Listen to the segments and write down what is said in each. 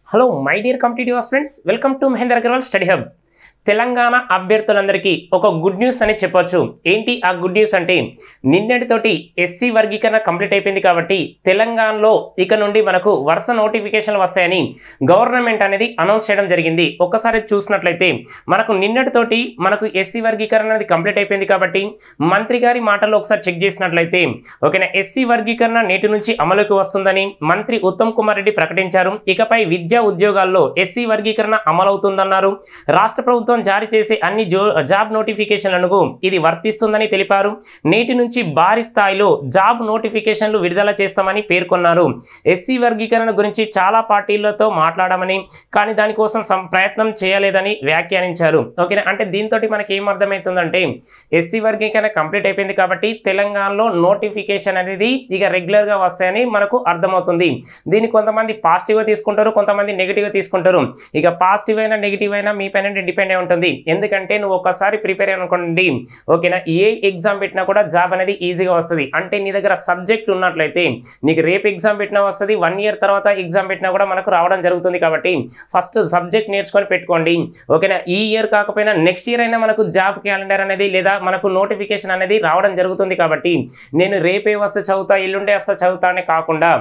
Hello my dear competitive friends, welcome to Mahendra Agarwal study hub. Telangana అభ్యర్థులందరికీ ఒక good news అని చెప్పొచ్చు. ఏంటి ఆ గుడ్ న్యూస్ అంటే, నిన్నటితోటి ఎస్సీ వర్గీకరణ కంప్లీట్ అయిపోయింది కాబట్టి తెలంగాణలో ఇక నుండి మనకు వరుస నోటిఫికేషన్లు వస్తాయని గవర్నమెంట్ అనేది అనౌన్స్ చేయడం జరిగింది. ఒక్కసారి చూసినట్లయితే మనకు నిన్నటితోటి మనకు ఎస్సీ వర్గీకరణ అనేది కంప్లీట్ అయిపోయింది కాబట్టి మంత్రి గారి మాటల్లో ఒకసారి చెక్ చేసినట్లయితే ఓకేనా, ఎస్సీ వర్గీకరణ నేటి నుంచి అమలుకి వస్తుందని మంత్రి ఉత్తమ్ కుమార్ రెడ్డి ప్రకటించారు. ఇకపై విద్యా ఉద్యోగాల్లో ఎస్సీ వర్గీకరణ అమలవుతుందన్నారు. రాష్ట్ర ప్రభుత్వం జారీ చేసే అన్ని జాబ్ నోటిఫికేషన్లకు ఇది వర్తిస్తుందని తెలిపారు. నేటి నుంచి భారీ స్థాయిలో జాబ్ నోటిఫికేషన్లు విడుదల చేస్తామని పేర్కొన్నారు. ఎస్సీ వర్గీకరణ గురించి చాలా పార్టీలతో మాట్లాడమని, కానీ దానికోసం ప్రయత్నం చేయలేదని వ్యాఖ్యానించారు. ఓకేనా, అంటే దీంతో మనకి ఏం అర్థమవుతుందంటే ఎస్సీ వర్గీకరణ కంప్లీట్ అయిపోయింది కాబట్టి తెలంగాణలో నోటిఫికేషన్ అనేది ఇక రెగ్యులర్గా వస్తాయని మనకు అర్థమవుతుంది. దీన్ని కొంతమంది పాజిటివ్గా తీసుకుంటారు, కొంతమంది నెగిటివ్గా తీసుకుంటారు. ఇక పాజిటివ్ అయినా నెగిటివ్ అయినా మీ పైన డిపెండ్ అయి ఉంటుంది. ఎందుకంటే నువ్వు ఒకసారి ప్రిపేర్ అనుకోండి ఓకేనా, ఏ ఎగ్జామ్ పెట్టినా కూడా జాబ్ అనేది ఈజీగా వస్తుంది. అంటే నీ దగ్గర సబ్జెక్ట్ ఉన్నట్లయితే నీకు రేపు ఎగ్జామ్ పెట్టినా వస్తుంది, 1 ఇయర్ తర్వాత ఎగ్జామ్ పెట్టినా కూడా మనకు రావడం జరుగుతుంది. కాబట్టి ఫస్ట్ సబ్జెక్ట్ నేర్చుకొని పెట్టుకోండి ఓకేనా. ఈ ఇయర్ కాకపోయినా నెక్స్ట్ ఇయర్ అయినా మనకు జాబ్ క్యాలెండర్ అనేది లేదా మనకు నోటిఫికేషన్ అనేది రావడం జరుగుతుంది. కాబట్టి నేను రేపే వస్తే చదువుతా, ఎల్లుండే వస్తే చదువుతా అనే కాకుండా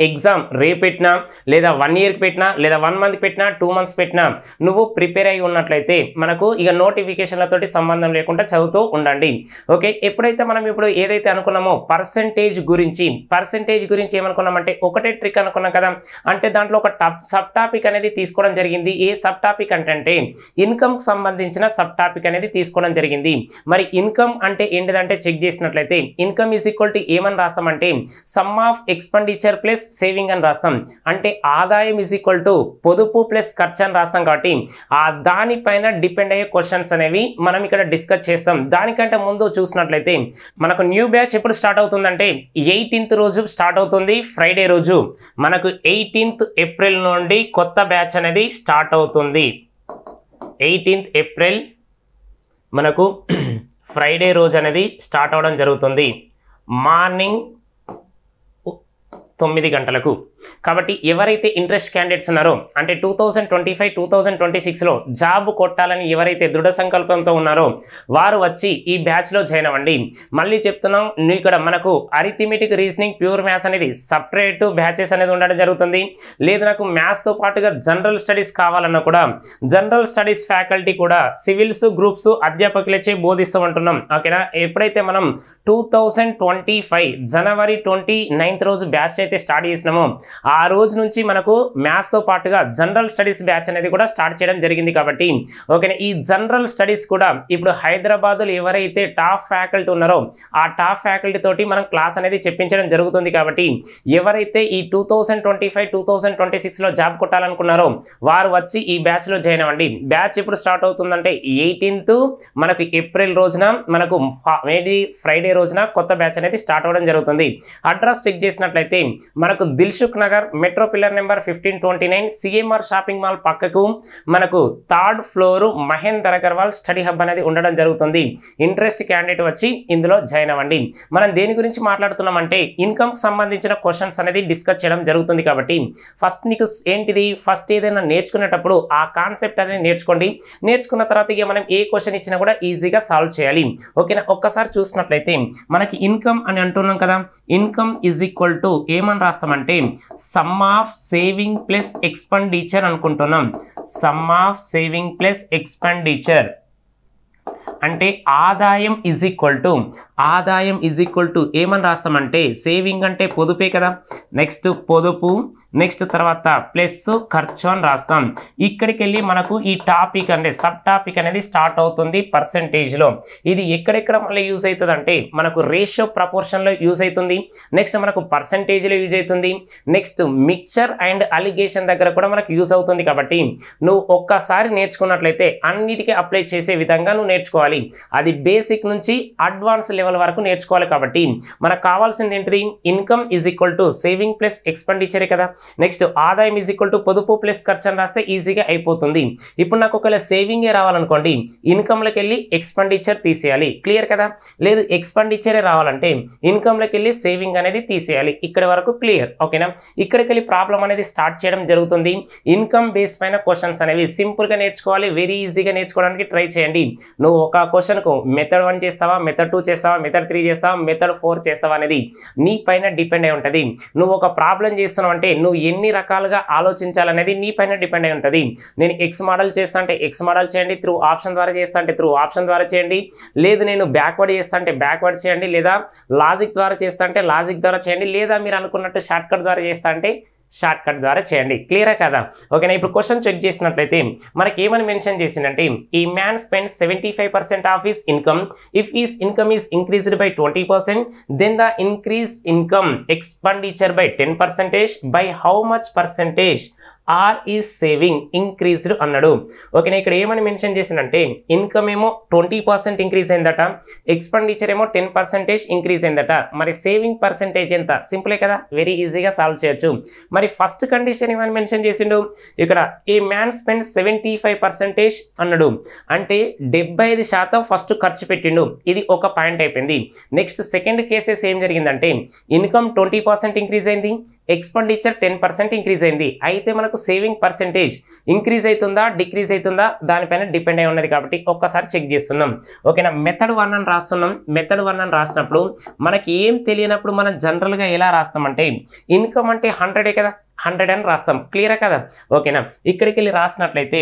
ఎగ్జామ్ రేపు పెట్టినా లేదా 1 ఇయర్కి పెట్టినా లేదా 1 మంత్కి పెట్టినా 2 మంత్స్ పెట్టినా నువ్వు ప్రిపేర్ అయి ఉన్నట్లయితే మనకు ఇక నోటిఫికేషన్లతోటి సంబంధం లేకుండా చదువుతూ ఉండండి. ఓకే, ఎప్పుడైతే మనం ఇప్పుడు ఏదైతే అనుకున్నామో పర్సెంటేజ్ గురించి ఏమనుకున్నామంటే ఒకటే ట్రిక్ అనుకున్నాం కదా. అంటే దాంట్లో ఒక సబ్ టాపిక్ అనేది తీసుకోవడం జరిగింది. ఏ సబ్ టాపిక్ అంటే ఇన్కమ్కి సంబంధించిన సబ్ టాపిక్ అనేది తీసుకోవడం జరిగింది. మరి ఇన్కమ్ అంటే ఏంటిదంటే చెక్ చేసినట్లయితే ఇన్కమ్ ఈజ్ ఈక్వల్ టు ఏమని రాస్తామంటే sum of expenditure plus saving అని రాస్తాం. అంటే ఆదాయం ఈజ్ ఈక్వల్ టు పొదుపు ప్లస్ ఖర్చు అని రాస్తాం. కాబట్టి ఆ దానిపైన డిపెండ్ అయ్యే క్వశ్చన్స్ అనేవి మనం ఇక్కడ డిస్కస్ చేస్తాం. దానికంటే ముందు చూసినట్లయితే మనకు న్యూ బ్యాచ్ ఎప్పుడు స్టార్ట్ అవుతుందంటే 18th రోజు స్టార్ట్ అవుతుంది, ఫ్రైడే రోజు. మనకు 18th ఏప్రిల్ నుండి కొత్త బ్యాచ్ అనేది స్టార్ట్ అవుతుంది. 18th ఏప్రిల్ మనకు ఫ్రైడే రోజు అనేది స్టార్ట్ అవడం జరుగుతుంది, మార్నింగ్ 9 గంటలకు. కాబట్టి ఎవరైతే ఇంట్రెస్ట్ క్యాండిడేట్స్ ఉన్నారో అంటే 2025-2026లో జాబ్ కొట్టాలని ఎవరైతే దృఢ సంకల్పంతో ఉన్నారో వారు వచ్చి ఈ బ్యాచ్లో జాయిన్ అవ్వండి. మళ్ళీ చెప్తున్నాం, ఇక్కడ మనకు అరిథమెటిక్, రీజనింగ్, ప్యూర్ మ్యాథ్స్ అనేది సపరేట్ బ్యాచెస్ అనేది ఉండడం జరుగుతుంది. లేదు నాకు మ్యాథ్స్తో పాటుగా జనరల్ స్టడీస్ కావాలన్నా కూడా జనరల్ స్టడీస్ ఫ్యాకల్టీ కూడా సివిల్స్ గ్రూప్స్ అధ్యాపకులచే బోధిస్తూ ఉంటున్నాం. ఓకేనా, ఎప్పుడైతే మనం 2025 జనవరి 29th రోజు బ్యాచ్ అయితే స్టార్ట్ చేసినామో ఆ రోజు నుంచి మనకు మ్యాథ్స్తో పాటుగా జనరల్ స్టడీస్ బ్యాచ్ అనేది కూడా స్టార్ట్ చేయడం జరిగింది. కాబట్టి ఓకేనా, ఈ జనరల్ స్టడీస్ కూడా ఇప్పుడు హైదరాబాద్లో ఎవరైతే టాప్ ఫ్యాకల్టీ ఉన్నారో ఆ టాప్ ఫ్యాకల్టీ తోటి మనం క్లాస్ అనేది చెప్పించడం జరుగుతుంది. కాబట్టి ఎవరైతే ఈ 2025-2026లో జాబ్ కొట్టాలనుకున్నారో వారు వచ్చి ఈ బ్యాచ్లో జాయిన్ అవ్వండి. బ్యాచ్ ఎప్పుడు స్టార్ట్ అవుతుందంటే 18th మనకు ఏప్రిల్ రోజున మనకు ఫ్రైడే రోజున కొత్త బ్యాచ్ అనేది స్టార్ట్ అవ్వడం జరుగుతుంది. అడ్రస్ చెక్ చేసినట్లయితే మనకు Dilsukh Nagar metro pillar number 1529 CMR shopping mall పక్కకు మనకు 3rd floor Mahendra Agarwal study hub అనేది ఉండడం జరుగుతుంది. ఇంట్రెస్ట్ క్యాండిడేట్ వచ్చి ఇందులో జాయిన్ అవ్వండి. మనం దేని గురించి మాట్లాడుతున్నామంటే ఇన్కమ్ సంబంధించిన క్వశ్చన్స్ అనేది డిస్కస్ చేయడం జరుగుతుంది. కాబట్టి ఫస్ట్ నీకు ఏంటిది, ఫస్ట్ ఏదైనా నేర్చుకునేటప్పుడు ఆ కాన్సెప్ట్ అనేది నేర్చుకోండి. నేర్చుకున్న తర్వాత ఇక మనం ఏ క్వశ్చన్ ఇచ్చినా కూడా ఈజీగా సాల్వ్ చేయాలి. ఓకేనా, ఒక్కసారి చూసినట్లయితే మనకి ఇన్కమ్ అని అంటున్నాం కదా, ఇన్కమ్ ఈజ్ ఈక్వల్ టు ఏమని రాస్తామంటే sum of saving plus expenditure అనుకుంటున్నాం. Sum of saving plus expenditure అంటే ఆదాయం ఈజ్ ఈక్వల్ టు ఏమని రాస్తామంటే సేవింగ్ అంటే పొదుపే కదా, నెక్స్ట్ పొదుపు, నెక్స్ట్ తర్వాత ప్లస్ ఖర్చు అని రాస్తాం. ఇక్కడికి వెళ్ళి మనకు ఈ టాపిక్ అంటే సబ్ టాపిక్ అనేది స్టార్ట్ అవుతుంది పర్సెంటేజ్లో. ఇది ఎక్కడెక్కడ మళ్ళీ యూజ్ అవుతుంది అంటే మనకు రేషియో ప్రపోర్షన్లో యూజ్ అవుతుంది, నెక్స్ట్ మనకు పర్సెంటేజ్లో యూజ్ అవుతుంది, నెక్స్ట్ మిక్చర్ అండ్ అలిగేషన్ దగ్గర కూడా మనకు యూజ్ అవుతుంది. కాబట్టి నువ్వు ఒక్కసారి నేర్చుకున్నట్లయితే అన్నిటికీ అప్లై చేసే విధంగా నువ్వు నేర్చుకోవాలి. నేర్చుకోవాలి, అది బేసిక్ నుంచి అడ్వాన్స్ లెవెల్ వరకు నేర్చుకోవాలి. కాబట్టి మనకు కావాల్సింది ఏంటిది, income is equal to saving plus ఎక్స్పెండిచరే కదా. నెక్స్ట్ ఆదాయం ఈజ్ ఈక్వల్ టు పొదుపు ప్లస్ ఖర్చు అని రాస్తే ఈజీగా అయిపోతుంది. ఇప్పుడు నాకు ఒకవేళ సేవింగే రావాలనుకోండి, ఇన్కమ్లోకి వెళ్ళి ఎక్స్పెండిచర్ తీసేయాలి. క్లియర్ కదా. లేదు ఎక్స్పెండిచరే రావాలంటే ఇన్కమ్లోకి వెళ్ళి సేవింగ్ అనేది తీసేయాలి. ఇక్కడ వరకు క్లియర్. ఓకేనా. ఇక్కడికి వెళ్ళి ప్రాబ్లం అనేది స్టార్ట్ చేయడం జరుగుతుంది. ఇన్కమ్ బేస్ పైన క్వశ్చన్స్ అనేవి సింపుల్గా నేర్చుకోవాలి, వెరీ ఈజీగా నేర్చుకోవడానికి ట్రై చేయండి. నువ్వు ఒక క్వశ్చన్కు మెథడ్ 1 చేస్తావా, మెథడ్ 2 చేస్తావా, మెథడ్ 3 చేస్తావా, మెథడ్ 4 చేస్తావా అనేది నీ పైన డిపెండ్ అయి ఉంటుంది. నువ్వు ఒక ప్రాబ్లం చేస్తున్నావు అంటే నువ్వు ఎన్ని రకాలుగా ఆలోచించాలనేది నీ పైన డిపెండ్ అయి ఉంటుంది. నేను ఎక్స్ మోడల్ చేస్తా అంటే ఎక్స్ మోడల్ చేయండి, త్రూ ఆప్షన్ ద్వారా చేస్తా అంటే త్రూ ఆప్షన్ ద్వారా చేయండి, లేదు నేను బ్యాక్వర్డ్ చేస్తా అంటే బ్యాక్వర్డ్ చేయండి, లేదా లాజిక్ ద్వారా చేస్తా అంటే లాజిక్ ద్వారా చేయండి, లేదా మీరు అనుకున్నట్టు షార్ట్ కట్ ద్వారా చేస్తా అంటే షార్ట్ కట్ ద్వారా చేయండి. క్లియరా కదా. ఓకేనా. ఇప్పుడు క్వశ్చన్ చెక్ చేసినట్లయితే మనకి ఏమని మెన్షన్ చేసిందంటే, ఈ man spends 75% of his income if his income is increased by 20%, then the increase income expenditure by 10%, by how much percentage or is saving increased అన్నాడు. ఓకేనా. ఇక్కడ ఏమని మెన్షన్ చేసిందంటే, ఇన్కమ్ ఏమో 20% ఇంక్రీజ్ అయిందట, ఎక్స్పెండిచర్ ఏమో 10% ఇంక్రీజ్ అయిందట. మరి సేవింగ్ పర్సెంటేజ్ ఎంత? సింపులే కదా, వెరీ ఈజీగా సాల్వ్ చేయొచ్చు. మరి ఫస్ట్ కండిషన్ ఏమని మెన్షన్ చేసిండు, ఇక్కడ ఏ మ్యాన్ స్పెండ్ 75% అన్నాడు, అంటే 75% ఫస్ట్ ఖర్చు పెట్టిండు. ఇది ఒక పాయింట్ అయిపోయింది. నెక్స్ట్ సెకండ్ కేసెస్ ఏం జరిగిందంటే, ఇన్కమ్ 20% ఇంక్రీజ్ అయింది, ఎక్స్పెండిచర్ 10% ఇంక్రీజ్ అయింది. అయితే మనకు సేవింగ్ పర్సెంటేజ్ ఇంక్రీజ్ అవుతుందా డిక్రీజ్ అవుతుందా దానిపైన డిపెండ్ అయి ఉన్నది. కాబట్టి ఒక్కసారి చెక్ చేస్తున్నాం. ఓకేనా. మెథడ్ 1 అని రాస్తున్నాం. మెథడ్ 1 అని రాసినప్పుడు మనకి ఏం తెలియనప్పుడు మనం జనరల్గా ఎలా రాస్తామంటే, ఇన్కమ్ అంటే 100 కదా, 100 అని రాస్తాం. క్లియరా కదా. ఓకేనా. ఇక్కడికి వెళ్ళి రాసినట్లయితే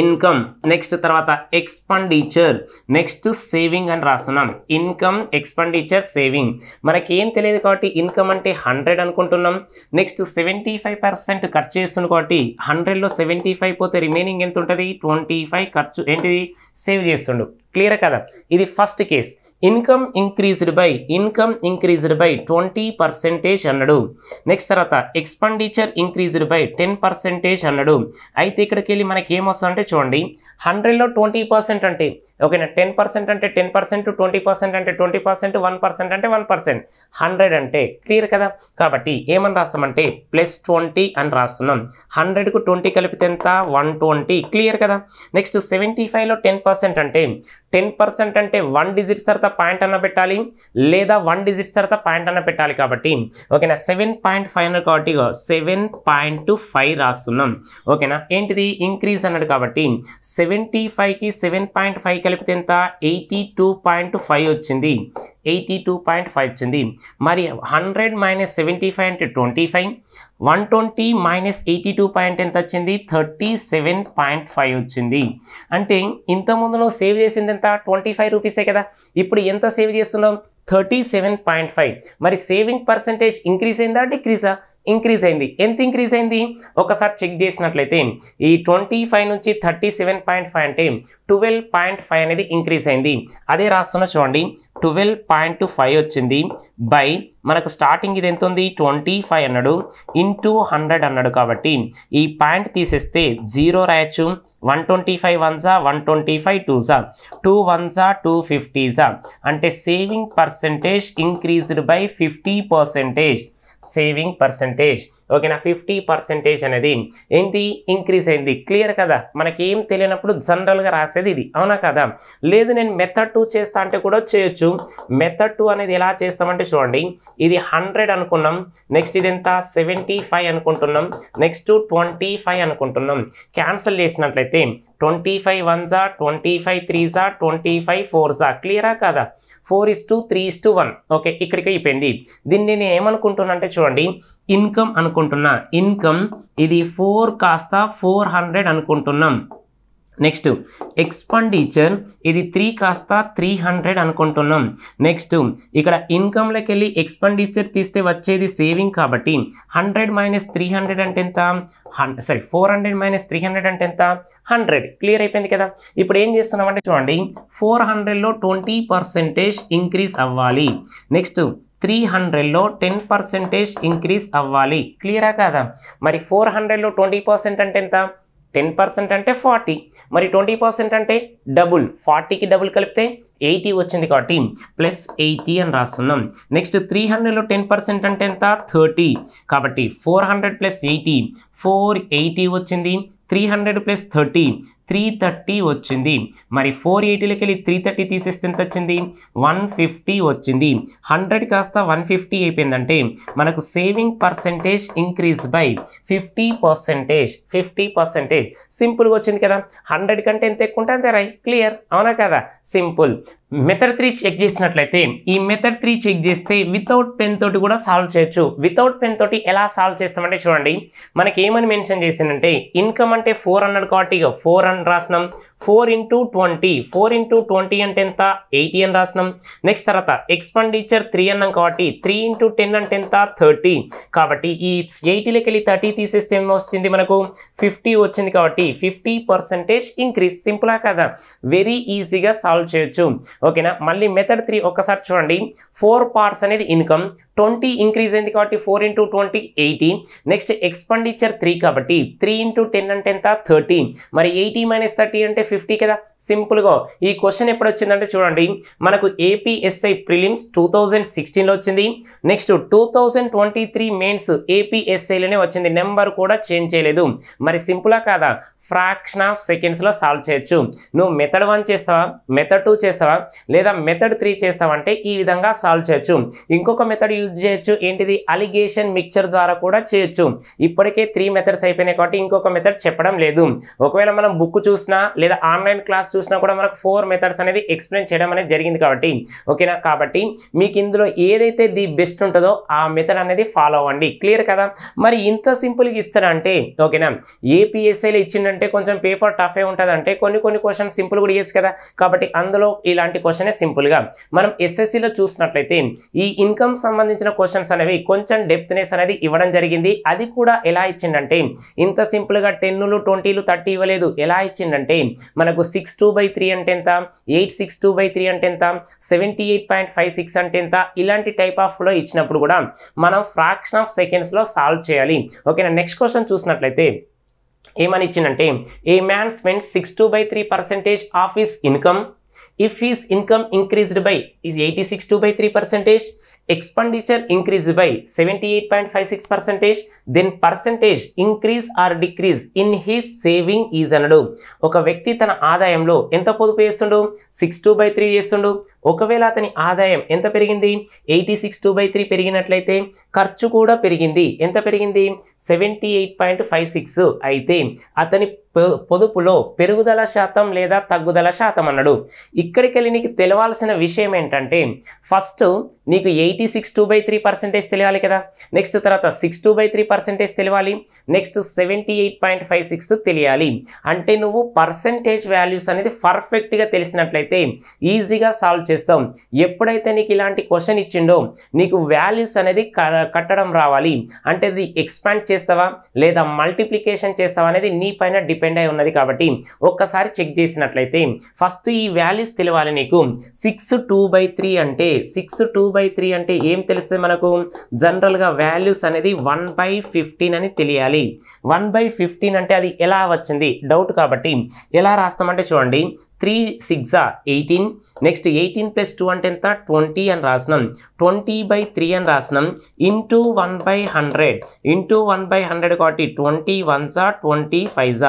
ఇన్కమ్, నెక్స్ట్ తర్వాత ఎక్స్పెండిచర్, నెక్స్ట్ సేవింగ్ అని రాస్తున్నాం. Income, expenditure, saving. మనకి ఏం తెలియదు కాబట్టి ఇన్కమ్ అంటే 100 అనుకుంటున్నాం. నెక్స్ట్ 75% ఖర్చు చేస్తుంది కాబట్టి 100లో 75 పోతే రిమైనింగ్ ఎంత ఉంటుంది, 25 ఖర్చు ఏంటిది సేవ్ చేస్తుండు. క్లియర్ కదా. ఇది first case. Income increased by 20% అన్నాడు. నెక్స్ట్ తర్వాత ఎక్స్పెండిచర్ ఇంక్రీజ్డ్ బై 10% అన్నాడు. అయితే ఇక్కడికి వెళ్ళి మనకి ఏమొస్తుంది అంటే చూడండి, 100లో 20% అంటే ఓకేనా, 10% అంటే 10%, 20% అంటే 20%, 1% అంటే 1%, 100 అంటే క్లియర్ కదా. కాబట్టి ఏమని రాస్తామంటే +20 అని రాస్తున్నాం. 100కు 20 కలిపితే ఎంత, 120. క్లియర్ కదా. నెక్స్ట్ 75లో 10% అంటే 10% అంటే 1 డిజిట్స్ తర్వాత పాయింట్ అన్న పెట్టాలి, లేదా 1 డిజిట్స్ తర్వాత పాయింట్ అన్న పెట్టాలి. కాబట్టి ఓకేనా 7.5 అన్న కాబట్టి 7.5 రాస్తున్నాం. ఓకేనా. ఏంటిది ఇంక్రీజ్ అన్నాడు కాబట్టి 75కి 7.5 కలిపితే ఎంత, 82.5 వచ్చింది. 82.5 వచ్చింది. మరి 100 - 75 అంటే 25, 120 - 82 పాయింట్ ఎంత వచ్చింది, 37.5 వచ్చింది. అంటే ఇంతకుముందు నువ్వు సేవ్ చేసింది ఎంత, 25 రూపీసే కదా. ఇప్పుడు ఎంత సేవ్ చేస్తున్నావు, 37.5. మరి సేవింగ్ పర్సెంటేజ్ ఇంక్రీజ్ అయిందా డిక్రీజా, ఇంక్రీజ్ అయింది. ఎంత ఇంక్రీజ్ అయింది ఒకసారి చెక్ చేసినట్లయితే, ఈ 25 నుంచి 37.5 అంటే 12.5 అనేది ఇంక్రీజ్ అయింది. అదే రాస్తున్నా చూడండి, 12.5 వచ్చింది బై మనకు స్టార్టింగ్ ఇది ఎంత ఉంది, 25 అన్నాడు, ఇంటూ 100 అన్నాడు. కాబట్టి ఈ పాయింట్ తీసేస్తే 0 రాయొచ్చు. 125 1 125 2 2 1 250 అంటే saving percentage increased by 50%. Saving percentage ఓకేనా, 50% అనేది ఏంటి ఇంక్రీజ్ అయింది. క్లియర్ కదా. మనకి ఏం తెలియనప్పుడు జనరల్గా రాసేది ఇది, అవునా కదా. లేదు నేను మెథడ్ 2 చేస్తా అంటే కూడా చేయొచ్చు. మెథడ్ 2 అనేది ఎలా చేస్తామంటే చూడండి, ఇది 100 అనుకున్నాం, నెక్స్ట్ ఇది ఎంత 75 అనుకుంటున్నాం, నెక్స్ట్ 25 అనుకుంటున్నాం. క్యాన్సిల్ చేసినట్లయితే 25 1 25 3 25 4 క్లియరా కదా. 4:3:1 ఓకే, ఇక్కడికి అయిపోయింది. దీన్ని నేను ఏమనుకుంటున్నా అంటే చూడండి, ఇన్కమ్ అనుకుంటున్నా. ఇన్కమ్ ఇది 4 కాస్త 400 అనుకుంటున్నాం. నెక్స్ట్ ఎక్స్పెండిచర్ ఇది 3 కాస్త 300 అనుకుంటున్నాం. నెక్స్ట్ ఇక్కడ ఇన్కమ్లోకి వెళ్ళి ఎక్స్పెండిచర్ తీస్తే వచ్చేది సేవింగ్ కాబట్టి 100 - 300 అంటే ఎంత, 400 - 300 అంటే ఎంత, 100. క్లియర్ అయిపోయింది కదా. ఇప్పుడు ఏం చేస్తున్నామంటే చూడండి, 400లో 20% ఇంక్రీజ్ అవ్వాలి. నెక్స్ట్ 300లో 10% ఇంక్రీజ్ అవ్వాలి. క్లియరా కాదా. మరి 400లో 20% అంటే ఎంత, 10% అంటే 40, మరి 20% అంటే డబుల్, 40కి డబుల్ కలిపితే 80 వచ్చింది కాబట్టి ప్లస్ 80 అని రాస్తున్నాం. నెక్స్ట్ 300లో 10% అంటే ఎంత 30, కాబట్టి 400 ప్లస్ 80 480 వచ్చింది. 300 ప్లస్ 30 330 వచ్చింది. మరి 480లోకి వెళ్ళి 330 తీసేస్తే ఎంత వచ్చింది 150 వచ్చింది. 100 కాస్త 150 అయిపోయిందంటే మనకు సేవింగ్ పర్సెంటేజ్ ఇంక్రీజ్ బై 50%. సింపుల్గా వచ్చింది కదా. 100 కంటే ఎంత ఎక్కువ ఉంటే అంతే రై, క్లియర్ అవునా కదా, సింపుల్. మెథడ్ 3 చెక్ చేసినట్లయితే ఈ మెథడ్ 3 చెక్ చేస్తే వితౌట్ పెన్ తోటి కూడా సాల్వ్ చేయొచ్చు. వితౌట్ పెన్ తోటి ఎలా సాల్వ్ చేస్తామంటే చూడండి, మనకి ఏమని మెన్షన్ చేసిందంటే ఇన్కమ్ అంటే 4 అన్నాడు కాబట్టి ఇక 4 అని రాసినాం. 4 into 20, 4 into 20 అంటే ఎంత 80 అని రాసినాం. నెక్స్ట్ తర్వాత ఎక్స్పెండిచర్ 3 అన్నాం కాబట్టి 3 into 10 అంటే ఎంత 30, కాబట్టి ఈ 80లోకి వెళ్ళి 30 తీసేస్తే ఏమో వస్తుంది మనకు 50 వచ్చింది. కాబట్టి 50% ఇంక్రీజ్. సింపులా కదా, వెరీ ఈజీగా సాల్వ్ చేయొచ్చు. ఓకేనా. మళ్ళీ మెథడ్ 3 ఒక్కసారి చూడండి. 4 పార్ట్స్ అనేది ఇన్కమ్, 20 ఇంక్రీజ్ అయింది కాబట్టి 4 into 20 80. నెక్స్ట్ ఎక్స్పెండిచర్ 3 కాబట్టి 3 into 10 అంటే ఎంత 30, మరి 80 - 30 అంటే 50 కదా. సింపుల్గా ఈ క్వశ్చన్ ఎప్పుడు వచ్చిందంటే చూడండి, మనకు ఏపీఎస్ఐ ప్రిలిమ్స్ 2016లో వచ్చింది. నెక్స్ట్ 2023 మెయిన్స్ ఏపీఎస్ఐలోనే వచ్చింది, నెంబర్ కూడా చేంజ్ చేయలేదు. మరి సింపులా కాదా, ఫ్రాక్షన్ ఆఫ్ సెకండ్స్లో సాల్వ్ చేయొచ్చు. నువ్వు మెథడ్ 1 చేస్తావా, మెథడ్ 2 చేస్తావా, లేదా మెథడ్ 3 చేస్తావా అంటే ఈ విధంగా సాల్వ్ చేయొచ్చు. ఇంకొక మెథడ్ యూజ్ చేయొచ్చు, ఏంటిది అలిగేషన్ మిక్చర్ ద్వారా కూడా చేయొచ్చు. ఇప్పటికే 3 మెథడ్స్ అయిపోయినాయి కాబట్టి ఇంకొక మెథడ్ చెప్పడం లేదు. ఒకవేళ మనం బుక్ చూసినా లేదా ఆన్లైన్ క్లాస్ చూసినా కూడా మనకు 4 మెథడ్స్ అనేది ఎక్స్ప్లెయిన్ చేయడం అనేది జరిగింది కాబట్టి ఓకేనా. కాబట్టి మీకు ఇందులో ఏదైతే ది బెస్ట్ ఉంటుందో ఆ మెథడ్ అనేది ఫాలో అవ్వండి. క్లియర్ కదా. మరి ఇంత సింపుల్గా ఇస్తారంటే ఓకేనా, ఏపీఎస్ఐలో ఇచ్చిందంటే కొంచెం పేపర్ టఫ్ ఏ ఉంటుంది అంటే కొన్ని క్వశ్చన్స్ సింపుల్ కూడా ఇవ్వచ్చు కదా. కాబట్టి అందులో ఇలాంటి క్వశ్చన్ సింపుల్గా మనం ఎస్ఎస్సిలో చూసినట్లయితే ఈ ఇన్కమ్ సంబంధించిన క్వశ్చన్స్ అనేవి కొంచెం డెప్త్నెస్ అనేది ఇవ్వడం జరిగింది. అది కూడా ఎలా ఇచ్చిందంటే ఇంత సింపుల్గా 10లు 20లు 30 ఇవ్వలేదు. ఎలా ఇచ్చిందంటే మనకు 62/3 అంటే ఎంత, 862/3 అంటే ఎంత, 78.56 అంటే ఎంత, ఇలాంటి టైప్ ఆఫ్ లో ఇచ్చినప్పుడు కూడా మనం ఫ్రాక్షన్ ఆఫ్ సెకండ్స్ లో సాల్వ్ చేయాలి. ఓకేనా. నెక్స్ట్ క్వశ్చన్ చూసినట్లయితే ఏమని ఇచ్చిందంటే a man spends 62/3% of his income if his income increased by 86.3%, expenditure increased by 78.56%, then percentage increase or decrease in his saving is అన్నాడు. ఒక వ్యక్తి తన ఆదాయంలో ఎంత పొదుపు చేస్తుండు 62/3 చేస్తుండు. ఒకవేళ అతని ఆదాయం ఎంత పెరిగింది 86/3 పెరిగినట్లయితే ఖర్చు కూడా పెరిగింది. ఎంత పెరిగింది 78.56. అయితే అతని పొదుపులో పెరుగుదల శాతం లేదా తగ్గుదల శాతం అన్నాడు. ఇక్కడికి వెళ్ళి నీకు తెలవాల్సిన విషయం ఏంటంటే ఫస్ట్ నీకు 86.3% తెలియాలి కదా. నెక్స్ట్ తర్వాత 62/3% తెలియాలి. నెక్స్ట్ 78.56 తెలియాలి. అంటే నువ్వు పర్సెంటేజ్ వాల్యూస్ అనేది పర్ఫెక్ట్గా తెలిసినట్లయితే ఈజీగా సాల్వ్ చేస్తాం. ఎప్పుడైతే నీకు ఇలాంటి క్వశ్చన్ ఇచ్చిండో నీకు వాల్యూస్ అనేది కట్టడం రావాలి. అంటే అది ఎక్స్పాండ్ చేస్తావా లేదా మల్టిప్లికేషన్ చేస్తావా అనేది నీ పైన డిపెండ్ అయి ఉన్నది. కాబట్టి ఒక్కసారి చెక్ చేసినట్లయితే ఫస్ట్ ఈ వాల్యూస్ తెలియాలి నీకు. 6/2/3 అంటే 6/2/3 అంటే ఏం తెలుస్తుంది మనకు, జనరల్గా వాల్యూస్ అనేది 1/15 అని తెలియాలి. 1/15 అంటే అది ఎలా వచ్చింది డౌట్ కాబట్టి ఎలా రాస్తామంటే చూడండి, 3 6 18, నెక్స్ట్ 18 + 2 అంటే ఎంత 20 అని రాసినాం. 20/3 అని రాసినాం. ఇంటూ 1/100 ఇంటూ 1/100 కాబట్టి 20 1s 20 5s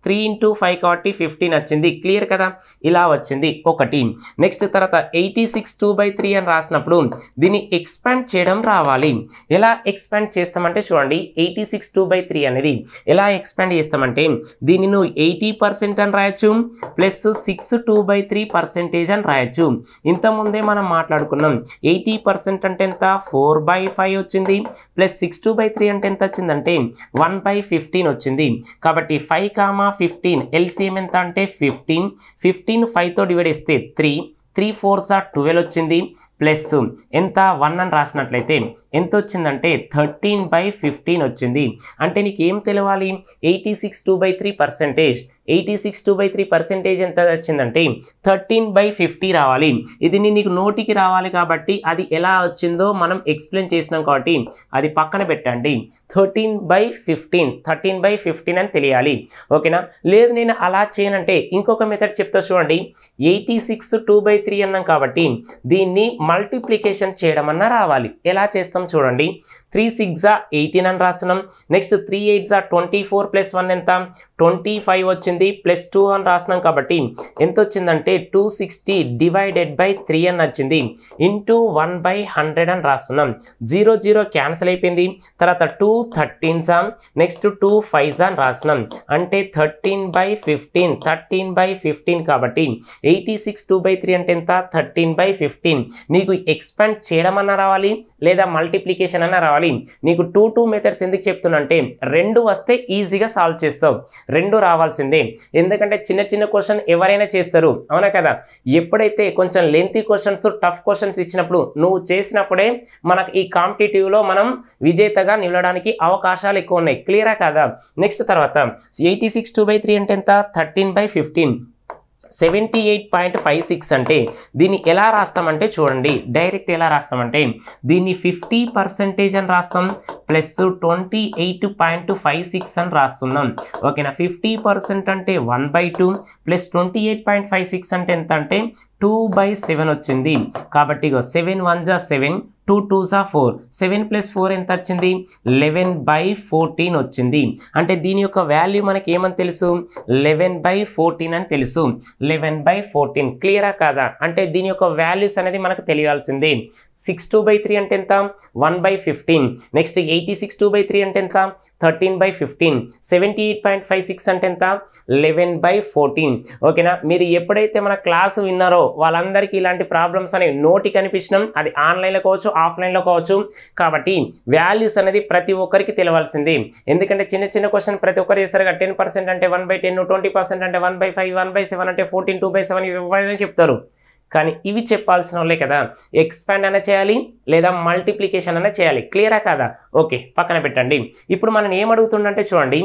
3 into 5 కాబట్టి 15 వచ్చింది. క్లియర్ కదా, ఇలా వచ్చింది ఒకటి. నెక్స్ట్ తర్వాత 86/2/3 అని రాసినప్పుడు దీన్ని ఎక్స్పాండ్ చేయడం రావాలి. ఎలా ఎక్స్పాండ్ చేస్తామంటే చూడండి, 86/2/3 అనేది ఎలా ఎక్స్పాండ్ చేస్తామంటే దీన్ని నువ్వు 80% అని రాయొచ్చు ప్లస్ 6/2/3% అని రాయొచ్చు. ఇంతకుముందే మనం మాట్లాడుకున్నాం 80% అంటే ఎంత 4/5 వచ్చింది ప్లస్ 6/2/3 అంటే ఎంత వచ్చిందంటే 1/15 వచ్చింది. కాబట్టి 5,15 ఎల్సిఎం ఎంత అంటే 15 5తో డివైడ్ చేస్తే 3 3 4s 12 వచ్చింది ప్లస్ ఎంత 1 అని రాసినట్లయితే ఎంత వచ్చిందంటే 13/15 వచ్చింది. అంటే నీకు ఏం తెలవాలి 86 2/3%. 86 2/3% ఎంత వచ్చిందంటే 13/50 రావాలి. ఇది నీకు నోటికి రావాలి కాబట్టి అది ఎలా వచ్చిందో మనం ఎక్స్ప్లెయిన్ చేసినాం కాబట్టి అది పక్కన పెట్టండి. 13/15 అని తెలియాలి. ఓకేనా? లేదు నేను అలా చేయనంటే ఇంకొక మెథడ్ చెప్తా చూడండి. 86 2/3 అన్నాం కాబట్టి దీన్ని మల్టిప్లికేషన్ చేయడం అన్న రావాలి. ఎలా చేస్తాం చూడండి. 3 6 18 అని రాస్తున్నాం. నెక్స్ట్ 3 8 24 ప్లస్ 1 ఎంత 25 వచ్చింది. ప్లస్ 2 అని రాస్తున్నాం కాబట్టి ఎంత వచ్చిందంటే 260 /3 అని వచ్చింది. ఇంటూ 1/100 అని రాస్తున్నాం. 0 0 క్యాన్సిల్ అయిపోయింది. తర్వాత 2 13s నెక్స్ట్ 2 5s అని రాస్తున్నాం. అంటే 13/15 కాబట్టి 86 2/3 అంటే ఎంత 13/15. నీకు ఎక్స్పాండ్ చేయడం అన్న రావాలి లేదా మల్టిప్లికేషన్ అన్న రావాలి. నీకు 2 మెథడ్స్ ఎందుకు చెప్తున్నా అంటే 2 వస్తే ఈజీగా సాల్వ్ చేస్తావు. 2 రావాల్సిందే. ఎందుకంటే చిన్న చిన్న క్వశ్చన్ ఎవరైనా చేస్తారు, అవునా కదా? ఎప్పుడైతే కొంచెం లెంతీ క్వశ్చన్స్ టఫ్ క్వశ్చన్స్ ఇచ్చినప్పుడు నువ్వు చేసినప్పుడే మనకు ఈ కాంపిటేటివ్లో మనం విజేతగా నిలవడానికి అవకాశాలు ఎక్కువ ఉన్నాయి. క్లియరా కదా? నెక్స్ట్ తర్వాత 86 2/3 అంటే ఎంత 13/15. 78.56 అంటే దీన్ని ఎలా రాస్తామంటే చూడండి. డైరెక్ట్ ఎలా రాస్తామంటే దీన్ని 50% అని రాస్తాం ప్లస్ 28.56 అని రాస్తున్నాం. ఓకేనా? 50% అంటే 1/2 ప్లస్ 28.56 అంటే ఎంత అంటే 2/7 వచ్చింది. కాబట్టి 7 1 7 2 2 4 7 ప్లస్ 4 ఎంత వచ్చింది 11/14 వచ్చింది. అంటే దీని యొక్క వాల్యూ మనకి ఏమని తెలుసు 11/14 అని తెలుసు. 11/14 క్లియరా కాదా? అంటే దీని యొక్క వాల్యూస్ అనేది మనకు తెలియాల్సిందే. 6 2/3 అంటే ఎంత 1/15. నెక్స్ట్ 86 2/3 అంటే ఎంత 13/15. 78.56 అంటే ఎంత 11/14. ఓకేనా? మీరు ఎప్పుడైతే మన క్లాస్ విన్నారో వాళ్ళందరికీ ఇలాంటి ప్రాబ్లమ్స్ అనేవి నోటికి కనిపించడం, అది ఆన్లైన్లో కావచ్చు ఆఫ్లైన్లో కావచ్చు. కాబట్టి వాల్యూస్ అనేది ప్రతి ఒక్కరికి తెలియాల్సింది. ఎందుకంటే చిన్న చిన్న క్వశ్చన్ ప్రతి ఒక్కరు చేస్తారు. 10% అంటే 1/10, 20% అంటే 1/5, 1/7 అంటే 14, 2/7 ఎవరైనా చెప్తారు. కానీ ఇవి చెప్పాల్సిన వాళ్ళే కదా. ఎక్స్పాండ్ అన్న చేయాలి లేదా మల్టిప్లికేషన్ అన్న చేయాలి. క్లియరా కాదా? ఓకే, పక్కన పెట్టండి. ఇప్పుడు మనం ఏమడుగుతుందంటే చూడండి,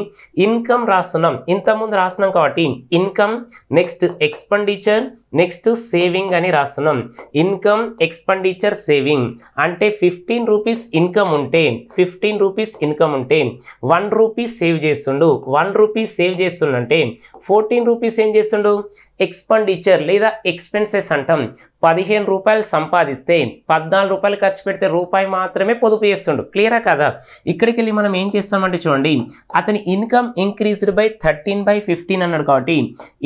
ఇన్కమ్ రాస్తున్నాం. ఇంతకుముందు రాస్తున్నాం కాబట్టి income next expenditure next saving అని రాస్తున్నాం. ఇన్కమ్ ఎక్స్పెండిచర్ సేవింగ్ అంటే 15 రూపీస్ ఇన్కమ్ ఉంటే 15 రూపీస్ ఇన్కమ్ ఉంటే 1 రూపీ సేవ్ చేస్తుండు. 1 రూపీ సేవ్ చేస్తుండంటే 14 రూపీస్ ఏం చేస్తుండు ఎక్స్పెండిచర్ లేదా ఎక్స్పెన్సెస్ అంటాం. 15 రూపాయలు సంపాదిస్తే 14 రూపాయలు ఖర్చు పెడితే రూపాయి మాత్రమే పొదుపు చేస్తుండు. క్లియరా కదా? ఇక్కడికి వెళ్ళి మనం ఏం చేస్తామంటే చూడండి, అతని ఇన్కమ్ ఇంక్రీజ్డ్ బై 13/15 అన్నాడు కాబట్టి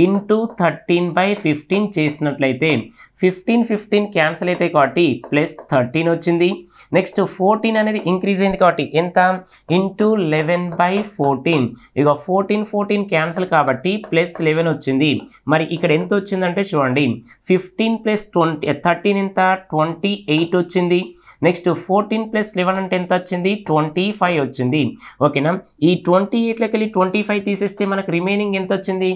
ఇంటూ 13/15 చేసినట్లయితే 15 క్యాన్సిల్ అవుతాయి కాబట్టి ప్లస్ 13 వచ్చింది. నెక్స్ట్ 14 అనేది ఇంక్రీజ్ అయింది కాబట్టి ఎంత ఇంటూ 11/14. ఇక 14 క్యాన్సిల్ కాబట్టి ప్లస్ 11 వచ్చింది. మరి ఇక్కడ ఎంత వచ్చిందంటే చూడండి 15 ప్లస్ 13 ఎంత 28 వచ్చింది. నెక్స్ట్ 14 ప్లస్ 11 అంటే ఎంత వచ్చింది 25 వచ్చింది. ఓకేనా? ఈ 28లోకి వెళ్ళి 25 తీసేస్తే మనకు రిమైనింగ్ ఎంత వచ్చింది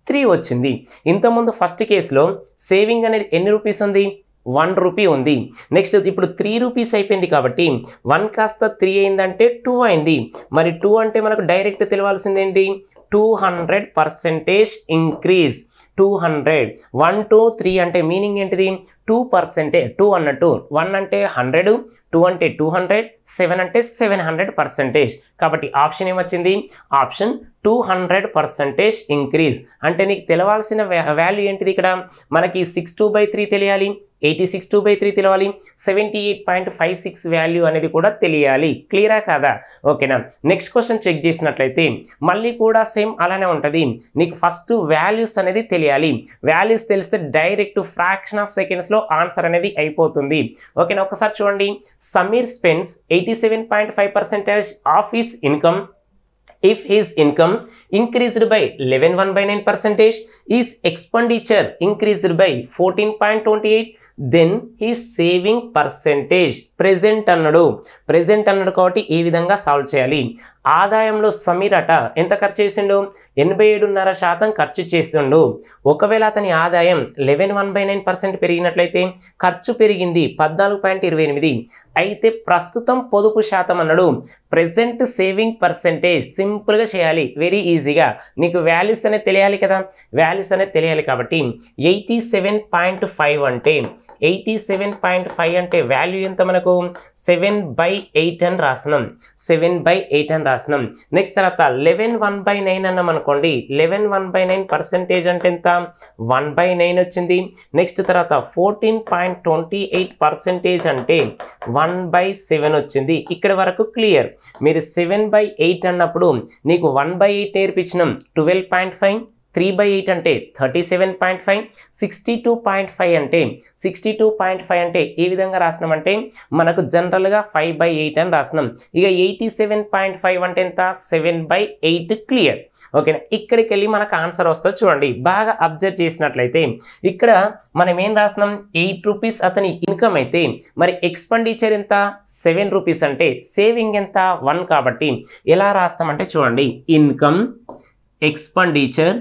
3 వచ్చింది. ఇంతకుముందు ఫస్ట్ కేసులో సేవింగ్ అనేది ఎన్ని రూపీస్ ఉంది 1 రూపీ ఉంది. నెక్స్ట్ ఇప్పుడు 3 రూపీస్ అయిపోయింది కాబట్టి 1 కాస్త 3 అయిందంటే 2 అయింది. మరి 2 అంటే మనకు డైరెక్ట్ తెలియాల్సింది ఏంటి 200% ఇంక్రీజ్. 200 1 2 3 అంటే మీనింగ్ ఏంటిది 2%. 2 అన్నట్టు 1 అంటే 100, 2 అంటే 200, 7 అంటే 700%. కాబట్టి ఆప్షన్ ఏమొచ్చింది ఆప్షన్ 200% ఇంక్రీజ్. అంటే నీకు తెలవాల్సిన వాల్యూ ఏంటిది ఇక్కడ మనకి 62/3 తెలియాలి, 86 2/3 తెలియాలి, 78.56 వాల్యూ అనేది కూడా తెలియాలి. క్లియరా కాదా? ఓకేనా? నెక్స్ట్ క్వశ్చన్ చెక్ చేసినట్లయితే మళ్ళీ కూడా సేమ్ అలానే ఉంటుంది. నీకు ఫస్ట్ వాల్యూస్ అనేది తెలియాలి. వాల్యూస్ తెలిస్తే డైరెక్ట్ ఫ్రాక్షన్ ఆఫ్ సెకండ్స్లో ఆన్సర్ అనేది అయిపోతుంది. ఓకేనా? ఒకసారి చూడండి, Sameer spends 87.5% of his income. If his income increased by 11.9%, his expenditure increased by 14.28, then he saving percentage present అన్నాడు కాబట్టి ఈ విధంగా సాల్వ్ చేయాలి. ఆదాయంలో సమీర్ అట ఎంత ఖర్చు చేసిండు 87.5% ఖర్చు చేస్తుండు. ఒకవేళ అతని ఆదాయం 11.19% పెరిగినట్లయితే ఖర్చు పెరిగింది 14.28. అయితే ప్రస్తుతం పొదుపు శాతం అన్నాడు. ప్రెజెంట్ సేవింగ్ పర్సెంటేజ్ సింపుల్గా చేయాలి, వెరీ ఈజీగా. నీకు వాల్యూస్ అనేది తెలియాలి కదా, వాల్యూస్ అనేది తెలియాలి కాబట్టి 87.5 అంటే 87.5 అంటే వాల్యూ ఎంత మనకు 7/8 అని రాసినాం. 7/8 అని రాసినాం. నెక్స్ట్ తర్వాత 11/1/9 అన్నాం అనుకోండి. 11/1/9% అంటే ఎంత 1/9 వచ్చింది. నెక్స్ట్ తర్వాత 14.28% అంటే 1/7 వచ్చింది. ఇక్కడ వరకు క్లియర్. మీరు 7/8 అన్నప్పుడు నీకు 1/8 నేర్పించినాం 12.5, 3/8 అంటే 37.5, 62.5 అంటే 62.5 అంటే ఈ విధంగా రాసినామంటే మనకు జనరల్గా 5/8 అని రాసినాం. ఇక 87.5 అంటే ఎంత 7/8 క్లియర్. ఓకేనా, ఇక్కడికి వెళ్ళి మనకు ఆన్సర్ వస్తుంది. చూడండి బాగా అబ్జర్వ్ చేసినట్లయితే ఇక్కడ మనం ఏం రాసినాం 8 రూపీస్ అతని ఇన్కమ్ అయితే మరి ఎక్స్పెండిచర్ ఎంత 7 రూపీస్ అంటే సేవింగ్ ఎంత 1 కాబట్టి ఎలా రాస్తామంటే చూడండి income expenditure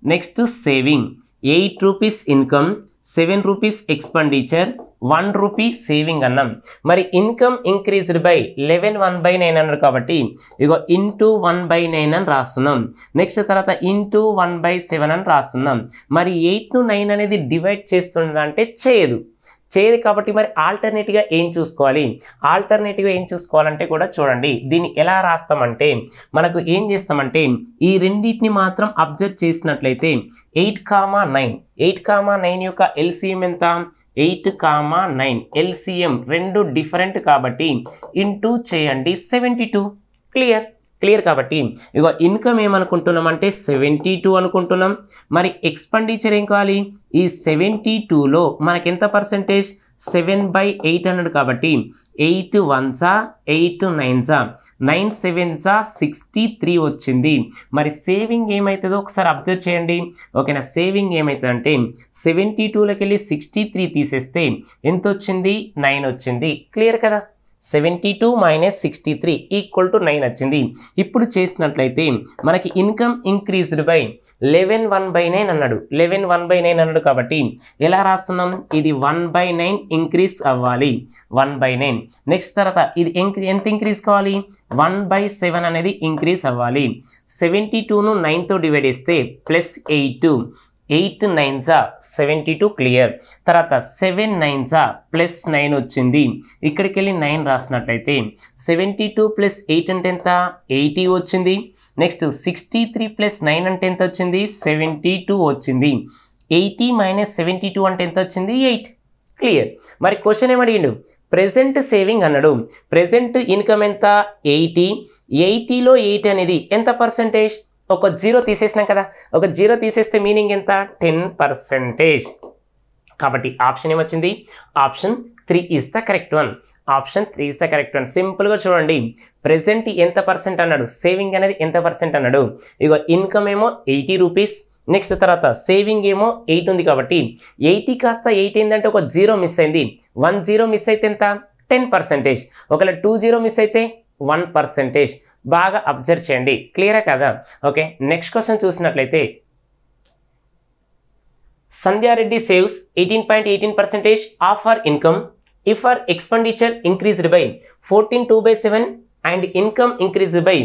next saving 8 rupees income 7 rupees expenditure 1 rupee saving అన్నాం. మరి ఇన్కమ్ ఇంక్రీజ్డ్ బై 11/1/9 అన్నారు కాబట్టి ఇగో ఇంటూ 1/9 అని రాస్తున్నాం. నెక్స్ట్ తర్వాత ఇంటూ 1/7 అని రాస్తున్నాం. మరి 8ను 9 అనేది డివైడ్ చేస్తుందంటే చేయదు కాబట్టి మరి ఆల్టర్నేటివ్గా ఏం చూసుకోవాలంటే కూడా చూడండి దీన్ని ఎలా రాస్తామంటే మనకు ఏం చేస్తామంటే ఈ రెండింటిని మాత్రం అబ్జర్వ్ చేసినట్లయితే 8,9 యొక్క ఎల్సిఎం ఎంత 8,9 ఎల్సిఎం రెండు డిఫరెంట్ కాబట్టి ఇంటూ చేయండి 72. క్లియర్ కాబట్టి ఇగో ఇన్కమ్ ఏమనుకుంటున్నాం అంటే 72 అనుకుంటున్నాం. మరి ఎక్స్పెండిచర్ ఏం కావాలి ఈ 72లో మనకి ఎంత పర్సెంటేజ్ 7/8 అన్నాడు కాబట్టి 8 1s 8 9s 9 7s 63 వచ్చింది. మరి సేవింగ్ ఏమవుతుందో ఒకసారి అబ్జర్వ్ చేయండి. ఓకేనా, సేవింగ్ ఏమవుతుందంటే 72లోకి వెళ్ళి 63 తీసేస్తే ఎంత వచ్చింది 9 వచ్చింది. క్లియర్ కదా, 72 - 63 = 9 వచ్చింది. ఇప్పుడు చేసినట్లయితే మనకి ఇన్కమ్ ఇంక్రీజ్డ్ బై 11/1/9 అన్నాడు. 11/1/9 అన్నాడు కాబట్టి ఎలా రాస్తున్నాం ఇది 1/9 ఇంక్రీజ్ అవ్వాలి 1/9. నెక్స్ట్ తర్వాత ఇది ఎంత ఇంక్రీజ్ కావాలి 1/7 అనేది ఇంక్రీజ్ అవ్వాలి. 72ను 9తో డివైడ్ చేస్తే +8 8 9s 72 క్లియర్. తర్వాత 7 9s +9 వచ్చింది. ఇక్కడికి వెళ్ళి 9 రాసినట్లయితే 72 + 8 అంటే ఎంత 80 వచ్చింది. నెక్స్ట్ 63 + 9 అంటే ఎంత వచ్చింది 72 వచ్చింది. 80 - 72 అంటే ఎంత వచ్చింది 8. క్లియర్. మరి క్వశ్చన్ ఏమడిగిండు ప్రెజెంట్ సేవింగ్ అన్నాడు. ప్రెజెంట్ ఇన్కమ్ ఎంత 80. 80లో 8 అనేది ఎంత పర్సెంటేజ్ ఒక 0 తీసేసినాం కదా, ఒక 0 తీసేస్తే మీనింగ్ ఎంత 10%. కాబట్టి ఆప్షన్ ఏమొచ్చింది option 3 is the correct one. Option 3 is the correct one. సింపుల్గా చూడండి ప్రెజెంట్ ఎంత పర్సెంట్ అన్నాడు, సేవింగ్ అనేది ఎంత పర్సెంట్ అన్నాడు. ఇగో ఇన్కమ్ ఏమో 80 రూపీస్, నెక్స్ట్ తర్వాత సేవింగ్ ఏమో 8 ఉంది కాబట్టి 80 కాస్త 8 ఏంటంటే ఒక 0 మిస్ అయింది. 1 0 మిస్ అయితే ఎంత 10%. ఒకవేళ 2 0 మిస్ అయితే 1%. బాగా అబ్జర్వ్ చేయండి. క్లియరా కదా. ఓకే, నెక్స్ట్ క్వశ్చన్ చూసినట్లయితే Sandhya Reddy saves 18.18% of her income if her expenditure increased by 14/2/7 and income increased by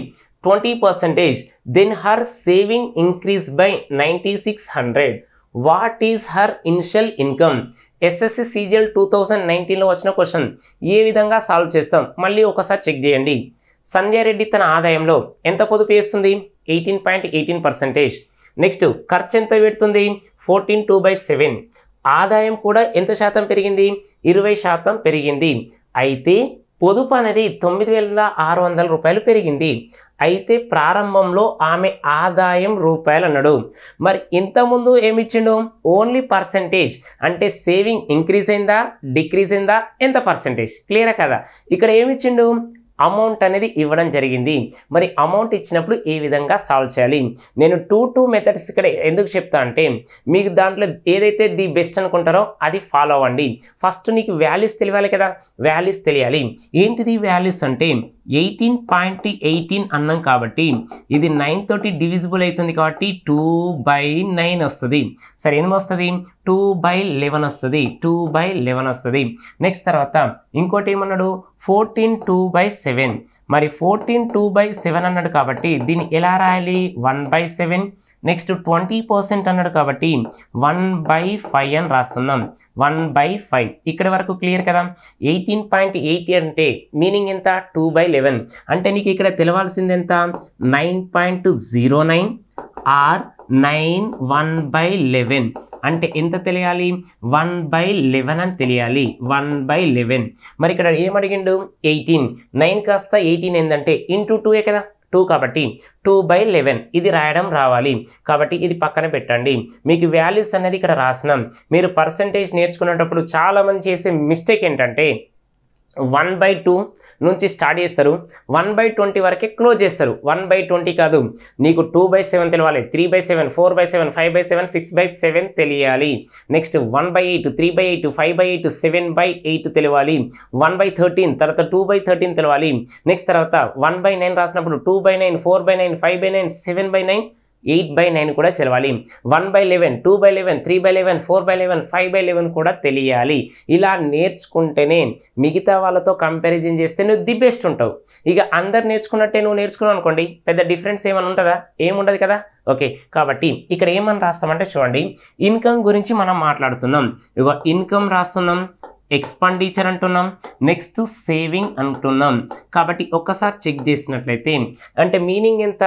20%, then her saving increased by 9600. What is her initial income? SSC CGL 2019లో వచ్చిన క్వశ్చన్ ఏ విధంగా solve చేస్తాం మళ్ళీ ఒకసారి check చేయండి. సంధ్యారెడ్డి తన ఆదాయంలో ఎంత పొదుపు చేస్తుంది 18.18%. నెక్స్ట్ ఖర్చు ఎంత పెడుతుంది 14/2/7. ఆదాయం కూడా ఎంత శాతం పెరిగింది 20% పెరిగింది. అయితే పొదుపు అనేది 9600 రూపాయలు పెరిగింది. అయితే ప్రారంభంలో ఆమె ఆదాయం రూపాయలు అన్నాడు. మరి ఇంతకుముందు ఏమిచ్చిండు ఓన్లీ పర్సెంటేజ్ అంటే సేవింగ్ ఇంక్రీజ్ అయిందా డిక్రీజ్ అయిందా ఎంత పర్సెంటేజ్. క్లియరా కదా. ఇక్కడ ఏమిచ్చిండు అమౌంట్ అనేది ఇవ్వడం జరిగింది. మరి అమౌంట్ ఇచ్చినప్పుడు ఏ విధంగా సాల్వ్ చేయాలి? నేను 2 మెథడ్స్ ఇక్కడ ఎందుకు చెప్తా అంటే మీకు దాంట్లో ఏదైతే ది బెస్ట్ అనుకుంటారో అది ఫాలో అవ్వండి. ఫస్ట్ నీకు వాల్యూస్ తెలియాలి కదా, వాల్యూస్ తెలియాలి. ఏంటిది వాల్యూస్ అంటే 18.18 అన్నాం కాబట్టి ఇది 9 తోటి డివిజిబుల్ అవుతుంది కాబట్టి 2/9 వస్తుంది. సరే ఎన్ని వస్తుంది? 2/11 వస్తుంది. 2/11 వస్తుంది. నెక్స్ట్ తర్వాత ఇంకోటి ఏమన్నాడు? 14 2/7. మరి 14 2/7 అన్నాడు కాబట్టి దీన్ని ఎలా రాయాలి? 1/7. నెక్స్ట్ 20% అన్నాడు కాబట్టి 1/5 అని రాస్తున్నాం. 1/5 ఇక్కడి వరకు క్లియర్ కదా. 18.80 అంటే మీనింగ్ ఎంత? 2/11 అంటే నీకు ఇక్కడ తెలవాల్సింది ఎంత? 9.09 ఆర్ 9 1/11 అంటే ఎంత తెలియాలి? 1/11 అని తెలియాలి. 1/11. మరి ఇక్కడ ఏమడిగిండు? 18. 9 కాస్త 18 ఏంటంటే ఇంటూ 2ఏ కదా, 2 కాబట్టి 2/11 ఇది రాయడం రావాలి. కాబట్టి ఇది పక్కన పెట్టండి. మీకు వాల్యూస్ అనేది ఇక్కడ రాసినాం. మీరు పర్సంటేజ్ నేర్చుకునేటప్పుడు చాలామంది చేసే మిస్టేక్ ఏంటంటే 1/2 నుంచి స్టార్ట్ చేస్తారు, 1/20 వరకే క్లోజ్ చేస్తారు. 1/20 కాదు, నీకు 2/7 తెలియాలి, 3/7, 4/7, 5/7, 6/7 తెలియాలి. నెక్స్ట్ 1/8, 3/8, 5/8, 7/8 తెలియాలి. 1/13 తర్వాత 2/13 తెలియాలి. నెక్స్ట్ తర్వాత 1/9 రాసినప్పుడు 2/9, 4/9, 5/9, 7/9, 8/9 కూడా తెలవాలి. 1/11, 2/11, 3/11, 4/11, 5/11 కూడా తెలియాలి. ఇలా నేర్చుకుంటేనే మిగతా వాళ్ళతో కంపారిజన్ చేస్తే నువ్వు ది బెస్ట్ ఉంటావు. ఇక అందరు నేర్చుకున్నట్టే నువ్వు నేర్చుకున్నావు అనుకోండి, పెద్ద డిఫరెన్స్ ఏమైనా ఉంటుందా? ఏముండదు కదా. ఓకే, కాబట్టి ఇక్కడ ఏమని రాస్తామంటే చూడండి, ఇన్కమ్ గురించి మనం మాట్లాడుతున్నాం. ఇక ఇన్కమ్ రాస్తున్నాం, ఎక్స్పెండిచర్ అంటున్నాం, నెక్స్ట్ సేవింగ్ అంటున్నాం. కాబట్టి ఒక్కసారి చెక్ చేసినట్లయితే అంటే మీనింగ్ ఎంత?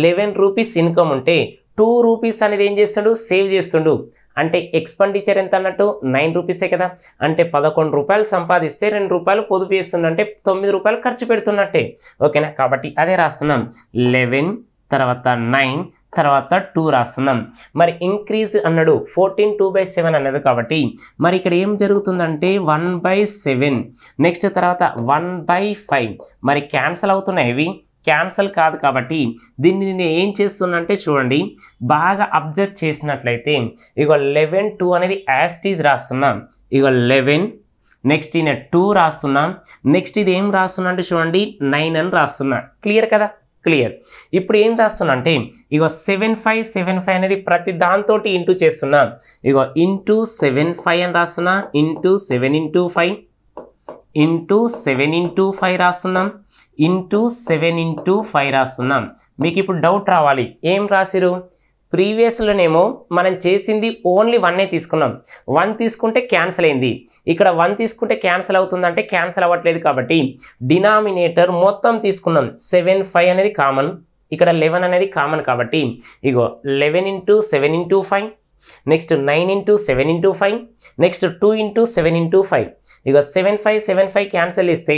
11 రూపీస్ ఇన్కమ్ ఉంటే 2 రూపీస్ అనేది ఏం చేస్తాడు? సేవ్ చేస్తుండు. అంటే ఎక్స్పెండిచర్ ఎంత అన్నట్టు? 9 రూపీసే కదా. అంటే 11 రూపాయలు సంపాదిస్తే 2 రూపాయలు పొదుపు చేస్తున్నట్టే, 9 రూపాయలు ఖర్చు పెడుతున్నట్టే. ఓకేనా? కాబట్టి అదే రాస్తున్నాం. 11 తర్వాత 9 తర్వాత 2 రాస్తున్నాం. మరి ఇంక్రీజ్ అన్నాడు 14 2/7 అన్నది కాబట్టి మరి ఇక్కడ ఏం జరుగుతుందంటే 1/7. నెక్స్ట్ తర్వాత 1/5. మరి క్యాన్సల్ అవుతున్నాయి, ఇవి క్యాన్సల్ కాదు. కాబట్టి దీన్ని నేను ఏం చేస్తున్నా అంటే చూడండి, బాగా అబ్జర్వ్ చేసినట్లయితే ఇక 11 2 అనేది యాస్టీజ్ రాస్తున్నాం. ఇక 11 నెక్స్ట్ ఈయన 2 రాస్తున్నాం. నెక్స్ట్ ఇది ఏం రాస్తున్నా అంటే చూడండి 9 అని రాస్తున్నా. క్లియర్ కదా? క్లియర్. ఇప్పుడు ఏం రాస్తున్నా అంటే ఇగో 7575 అనేది ప్రతి దాంతో ఇంటూ చేస్తున్నా. ఇగో ఇంటూ 75 అని రాస్తున్నా. ఇంటూ 7 into 5 ఇంటూ 7 into 5 రాస్తున్నాం. ఇంటూ 7 into 5 రాస్తున్నాం. మీకు ఇప్పుడు డౌట్ రావాలి, ఏం రాసిరు? ప్రీవియస్లోనేమో మనం చేసింది ఓన్లీ 1 తీసుకున్నాం. 1 తీసుకుంటే క్యాన్సిల్ అయింది. ఇక్కడ 1 తీసుకుంటే క్యాన్సిల్ అవుతుందంటే క్యాన్సిల్ అవ్వట్లేదు. కాబట్టి డినామినేటర్ మొత్తం తీసుకున్నాం. 75 అనేది కామన్, ఇక్కడ 11 అనేది కామన్. కాబట్టి ఇగో 11 into 7 into 5, next 9 into 7 into 5, next 2 into 7 into 5. ఇగో 7575 క్యాన్సిల్ ఇస్తే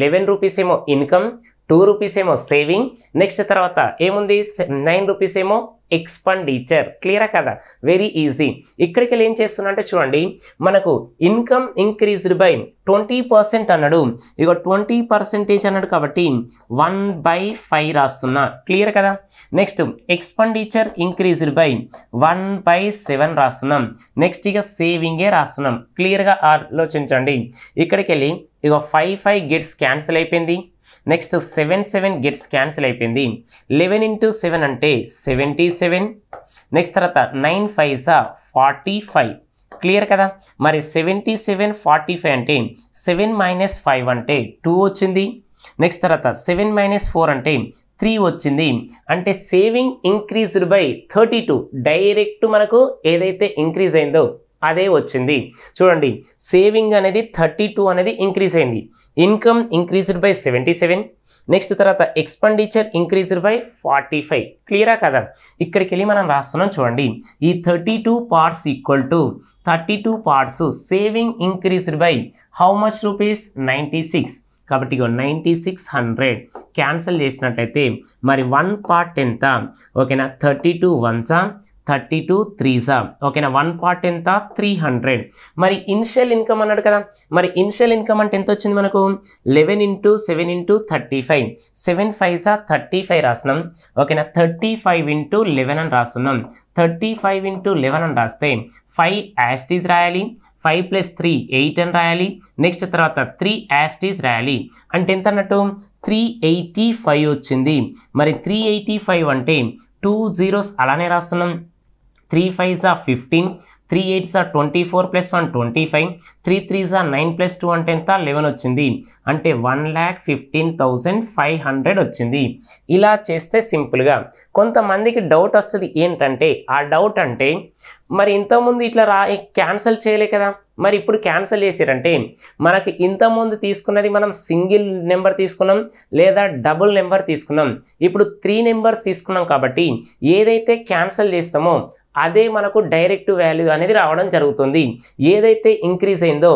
11 రూపీస్ ఏమో ఇన్కమ్, 2 రూపీస్ ఏమో సేవింగ్, నెక్స్ట్ తర్వాత ఏముంది 9 రూపీస్ ఏమో ఎక్స్పెండిచర్. క్లియరా కదా? Very easy. ఇక్కడికి ఏం చేస్తున్నా అంటే చూడండి, మనకు ఇన్కమ్ ఇంక్రీజ్డ్ బై 20% అన్నాడు. ఇక 20% అన్నాడు కాబట్టి 1/5 రాస్తున్నా. క్లియర్ కదా? నెక్స్ట్ ఎక్స్పెండిచర్ ఇంక్రీజ్డ్ బై 1/7 రాస్తున్నాం. నెక్స్ట్ ఇక సేవింగే రాస్తున్నాం. క్లియర్గా ఆలోచించండి. ఇక్కడికి వెళ్ళి ఇక 5 గెట్స్ క్యాన్సిల్ అయిపోయింది. నెక్స్ట్ 7 గెట్స్ క్యాన్సిల్ అయిపోయింది. 11 into 7 అంటే 77. నెక్స్ట్ తర్వాత 9 5s 45. క్లియర్ కదా? మరి 77 45 అంటే 7 - 5 అంటే 2 వచ్చింది. నెక్స్ట్ తర్వాత 7 - 4 అంటే 3 వచ్చింది. అంటే సేవింగ్ ఇంక్రీజ్డ్ బై 32. డైరెక్ట్ మనకు ఏదైతే ఇంక్రీజ్ అయిందో అదే వచ్చింది. చూడండి, సేవింగ్ అనేది 32 అనేది ఇంక్రీజ్ అయింది. Income increased by 77. నెక్స్ట్ తర్వాత ఎక్స్పెండిచర్ ఇంక్రీజ్డ్ బై 45. క్లియరా కదా? ఇక్కడికి వెళ్ళి మనం రాస్తున్నాం. చూడండి, ఈ 32 parts equal to 32 parts saving increased by how much rupees? 96. కాబట్టి 9600 క్యాన్సిల్ చేసినట్లయితే మరి 1 part ఎంత? ఓకేనా? 32 1s 32 3s ఓకేనా 1 పార్ట్ ఎంత 300 మరి ఇనిషియల్ ఇన్కమ్ అన్నాడు కదా మరి ఇనిషియల్ ఇన్కమ్ అంటే ఎంత వచ్చింది మనకు 11 into 7 into 35 7 5s 35 రాస్తున్నాం ఓకేనా 35 into 11 అని రాస్తున్నాం 35 into 11 అని రాస్తే 5 as it is రాయాలి 5 plus 3 8 అని రాయాలి నెక్స్ట్ తర్వాత 3 as it is రాయాలి అంటే ఎంత అన్నట్టు 385 వచ్చింది మరి 385 అంటే 2 zeros అలానే రాస్తున్నాం 3 5s 15 3 8s 24 plus 1 25 3 3s 9 plus 2 అంటే ఎంత 11 వచ్చింది అంటే 1,15,500 వచ్చింది ఇలా చేస్తే సింపుల్గా కొంతమందికి డౌట్ వస్తుంది ఏంటంటే ఆ డౌట్ అంటే మరి ఇంతకుముందు ఇట్లా క్యాన్సిల్ చేయలే కదా మరి ఇప్పుడు క్యాన్సిల్ చేసారంటే మనకి ఇంతకుముందు తీసుకున్నది మనం సింగిల్ నెంబర్ తీసుకున్నాం లేదా డబుల్ నెంబర్ తీసుకున్నాం ఇప్పుడు 3 నెంబర్స్ తీసుకున్నాం కాబట్టి ఏదైతే క్యాన్సిల్ చేస్తామో అదే మనకు డైరెక్ట్ వాల్యూ అనేది రావడం జరుగుతుంది ఏదైతే ఇంక్రీజ్ అయిందో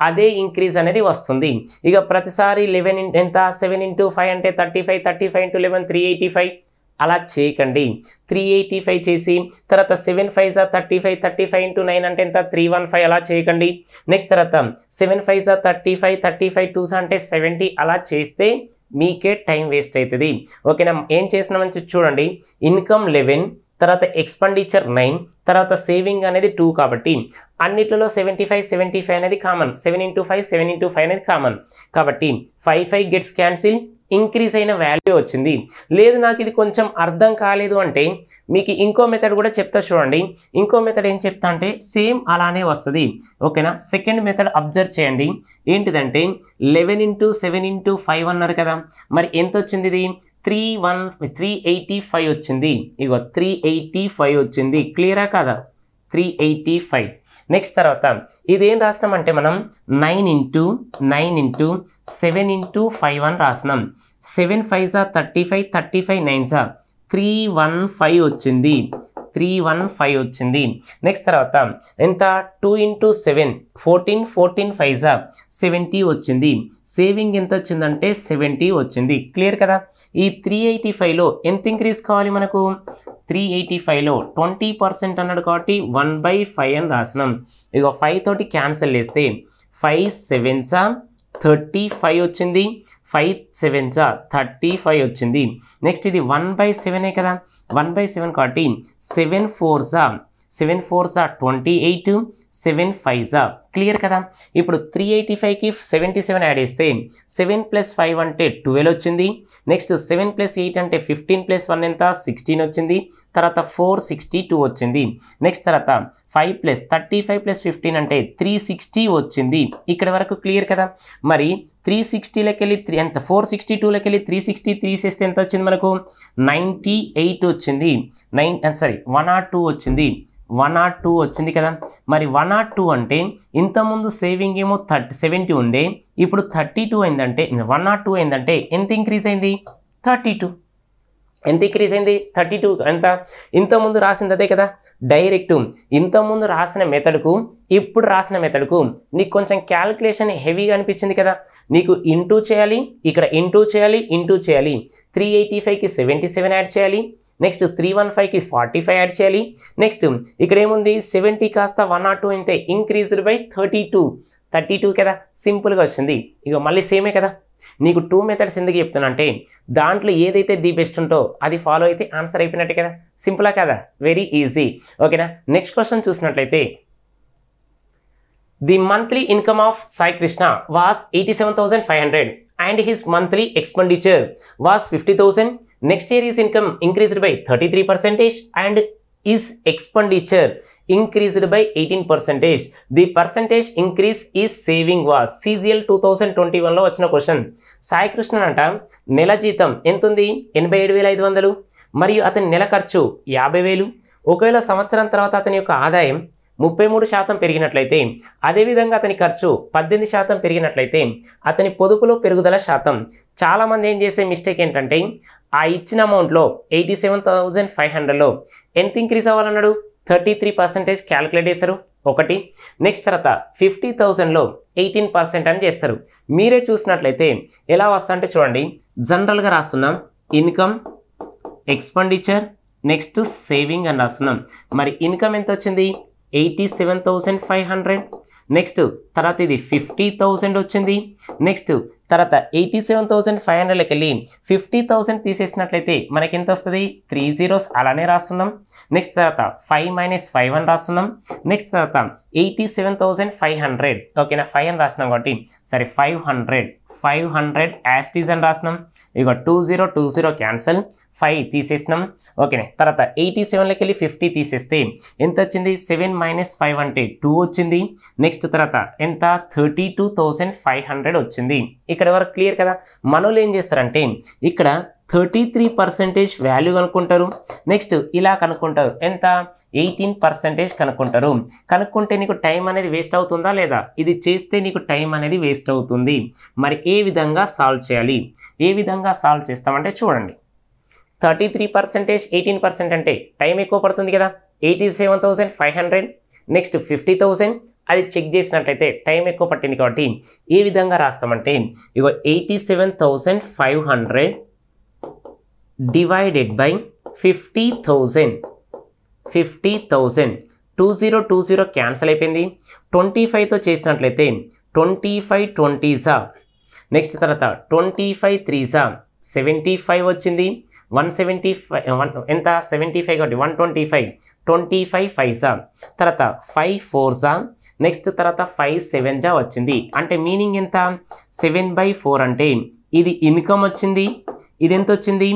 అదే ఇంక్రీజ్ అనేది వస్తుంది ఇక ప్రతిసారి 11 ఎంత 7 into 5 అంటే 35 35 into 11 385 అలా చేయకండి 385 చేసి తర్వాత 7 5s 35 35 into 9 అంటే ఎంత 315 అలా చేయకండి నెక్స్ట్ తర్వాత 7 5s 35 35 2s అంటే 70 అలా చేస్తే మీకే టైం వేస్ట్ అవుతుంది ఓకేనా ఏం చేస్తున్నామని చూడండి ఇన్కమ్ 11 తర్వాత ఎక్స్పెండిచర్ 9 తర్వాత సేవింగ్ అనేది 2 కాబట్టి అన్నిట్లలో 75 అనేది కామన్ 7 into 5 7 into 5 అనేది కామన్ కాబట్టి 5 గెట్స్ క్యాన్సిల్ ఇంక్రీజ్ అయిన వాల్యూ వచ్చింది లేదు నాకు ఇది కొంచెం అర్థం కాలేదు అంటే మీకు ఇంకో మెథడ్ కూడా చెప్తా చూడండి ఇంకో మెథడ్ ఏం చెప్తా అంటే సేమ్ అలానే వస్తుంది ఓకేనా సెకండ్ మెథడ్ అబ్జర్వ్ చేయండి ఏంటిదంటే 11 into 7 into 5 అన్నారు కదా మరి ఎంత వచ్చింది ఇది 385 వచ్చింది ఇగో 385 వచ్చింది క్లియరా కదా 385 నెక్స్ట్ తర్వాత ఇదేం రాసినామంటే మనం 9 into 7 into 5 అని రాసినాం 7 5s 35 35 9s 315 వచ్చింది 315 వచ్చింది నెక్స్ట్ తర్వాత ఎంత 2 into 7 14 5s 70 వచ్చింది సేవింగ్ ఎంత వచ్చిందంటే 70 వచ్చింది క్లియర్ కదా ఈ 385లో ఎంత ఇంక్రీజ్ కావాలి మనకు 385లో 20% అన్నాడు కాబట్టి 1/5 అని రాసినాం ఇక 5 తోటి క్యాన్సిల్ చేస్తే 5 7s 35 వచ్చింది 5 7s 35 వచ్చింది నెక్స్ట్ ఇది 1/7 కదా 1/7 కాబట్టి 7 4s 28 7 5s క్లియర్ కదా ఇప్పుడు 385కి 77 యాడ్ చేస్తే 7 + 5 అంటే 12 వచ్చింది నెక్స్ట్ 7 + 8 అంటే 15 + 1 ఎంత 16 వచ్చింది తర్వాత 462 వచ్చింది నెక్స్ట్ తర్వాత 5 + 35 + 15 అంటే 360 వచ్చింది ఇక్కడ వరకు క్లియర్ కదా మరి 360 లకెళ్ళి 462 లకెళ్ళి 360 తీసేస్తే ఎంత వచ్చింది మనకు 98 వచ్చింది 102 వచ్చింది 102 వచ్చింది కదా మరి 102 అంటే ఇంతకుముందు సేవింగ్ ఏమో 70 ఉండే ఇప్పుడు 32 అయిందంటే 102 అయిందంటే ఎంత ఇంక్రీజ్ అయింది 32 ఎంత ఇంక్రీజ్ అయింది 32 ఎంత ఇంతకుముందు రాసింది అదే కదా డైరెక్ట్ ఇంతకుముందు రాసిన మెథడ్కు ఇప్పుడు రాసిన మెథడ్కు నీకు కొంచెం క్యాలిక్యులేషన్ హెవీగా అనిపించింది కదా నీకు ఇంటూ చేయాలి ఇక్కడ ఇంటూ చేయాలి 385కి 77 యాడ్ చేయాలి నెక్స్ట్ 315కి 45 యాడ్ చేయాలి నెక్స్ట్ ఇక్కడ ఏముంది 70 కాస్త 102 అయితే ఇంక్రీజ్డ్ బై 32 కదా సింపుల్గా వచ్చింది ఇక మళ్ళీ సేమే కదా నీకు 2 మెథడ్స్ ఎందుకు చెప్తున్నా అంటే దాంట్లో ఏదైతే ది బెస్ట్ ఉంటో అది ఫాలో అయితే ఆన్సర్ అయిపోయినట్టే కదా సింపులా కదా వెరీ ఈజీ ఓకేనా నెక్స్ట్ క్వశ్చన్ చూసినట్లయితే the monthly income of Sai Krishna was 87,500 and his monthly expenditure was 50,000. Next year his income increased by 33% and his expenditure increased by 18%. The percentage increase is saving was CGL 2021 లో వచ్చిన question Sai Krishna అంట నెల జీతం ఎంత ఉంది 87,500 మరియు అతని నెల ఖర్చు 50,000 ఒకవేళ సంవత్సరం తర్వాత అతని యొక్క ఆదాయం 33% పెరిగినట్లయితే అదేవిధంగా అతని ఖర్చు 18% పెరిగినట్లయితే అతని పొదుపులో పెరుగుదల శాతం చాలామంది ఏం చేసే మిస్టేక్ ఏంటంటే ఆ ఇచ్చిన అమౌంట్లో 87,500లో ఎంత ఇంక్రీజ్ అవ్వాలన్నాడు 33% క్యాలిక్యులేట్ చేస్తారు ఒకటి నెక్స్ట్ తర్వాత 50,000లో 18% అని చేస్తారు మీరే చూసినట్లయితే ఎలా వస్తుందంటే చూడండి జనరల్గా రాస్తున్నాం ఇన్కమ్ ఎక్స్పెండిచర్ నెక్స్ట్ సేవింగ్ అని రాస్తున్నాం. మరి ఇన్కమ్ ఎంత వచ్చింది? 87,500. నెక్స్ట్ తర్వాత ఇది 50,000 వచ్చింది. నెక్స్ట్ తర్వాత 87,500కి వెళ్ళి 50,000 తీసేసినట్లయితే మనకి ఎంత వస్తుంది? 3 zeros అలానే రాస్తున్నాం. నెక్స్ట్ తర్వాత 5 - 5 అని రాస్తున్నాం. నెక్స్ట్ తర్వాత 87,500 ఓకేనా, 5 అని రాస్తున్నాం కాబట్టి సరే 500 యాస్టీజ్ అని రాస్తున్నాం. ఇక 20 క్యాన్సల్, 5 తీసేసినాం ఓకేనా. తర్వాత 87లోకి వెళ్ళి 50 తీసేస్తే ఎంత వచ్చింది? 7 - 5 అంటే 2 వచ్చింది. నెక్స్ట్ తర్వాత ఎంత? 32,500 వచ్చింది. ఇక్కడ వరకు క్లియర్ కదా. మనోళ్ళు ఏం చేస్తారంటే ఇక్కడ 33% వాల్యూ కనుక్కుంటారు. నెక్స్ట్ ఇలా కనుక్కుంటారు, ఎంత? 18% కనుక్కుంటారు. కనుక్కుంటే నీకు టైం అనేది వేస్ట్ అవుతుందా లేదా? ఇది చేస్తే నీకు టైం అనేది వేస్ట్ అవుతుంది. మరి ఏ విధంగా సాల్వ్ చేయాలి? ఏ విధంగా సాల్వ్ చేస్తామంటే చూడండి, 33% 18% అంటే టైం ఎక్కువ పడుతుంది కదా. 87,500 నెక్స్ట్ 50,000 అది చెక్ చేసినట్లయితే టైం ఎక్కువ పట్టింది కాబట్టి ఏ విధంగా రాస్తామంటే ఇగో 87,500 డివైడెడ్ బై 50,000 20 క్యాన్సిల్ అయిపోయింది. 25తో చేసినట్లయితే 25 20s నెక్స్ట్ తర్వాత 25 3s 75 వచ్చింది. 175 ఎంత? 75 కాబట్టి 125 25 5s తర్వాత 5 4s నెక్స్ట్ తర్వాత 5 7s వచ్చింది. అంటే మీనింగ్ ఎంత? 7/4 అంటే ఇది ఇన్కమ్ వచ్చింది. ఇది ఎంత వచ్చింది?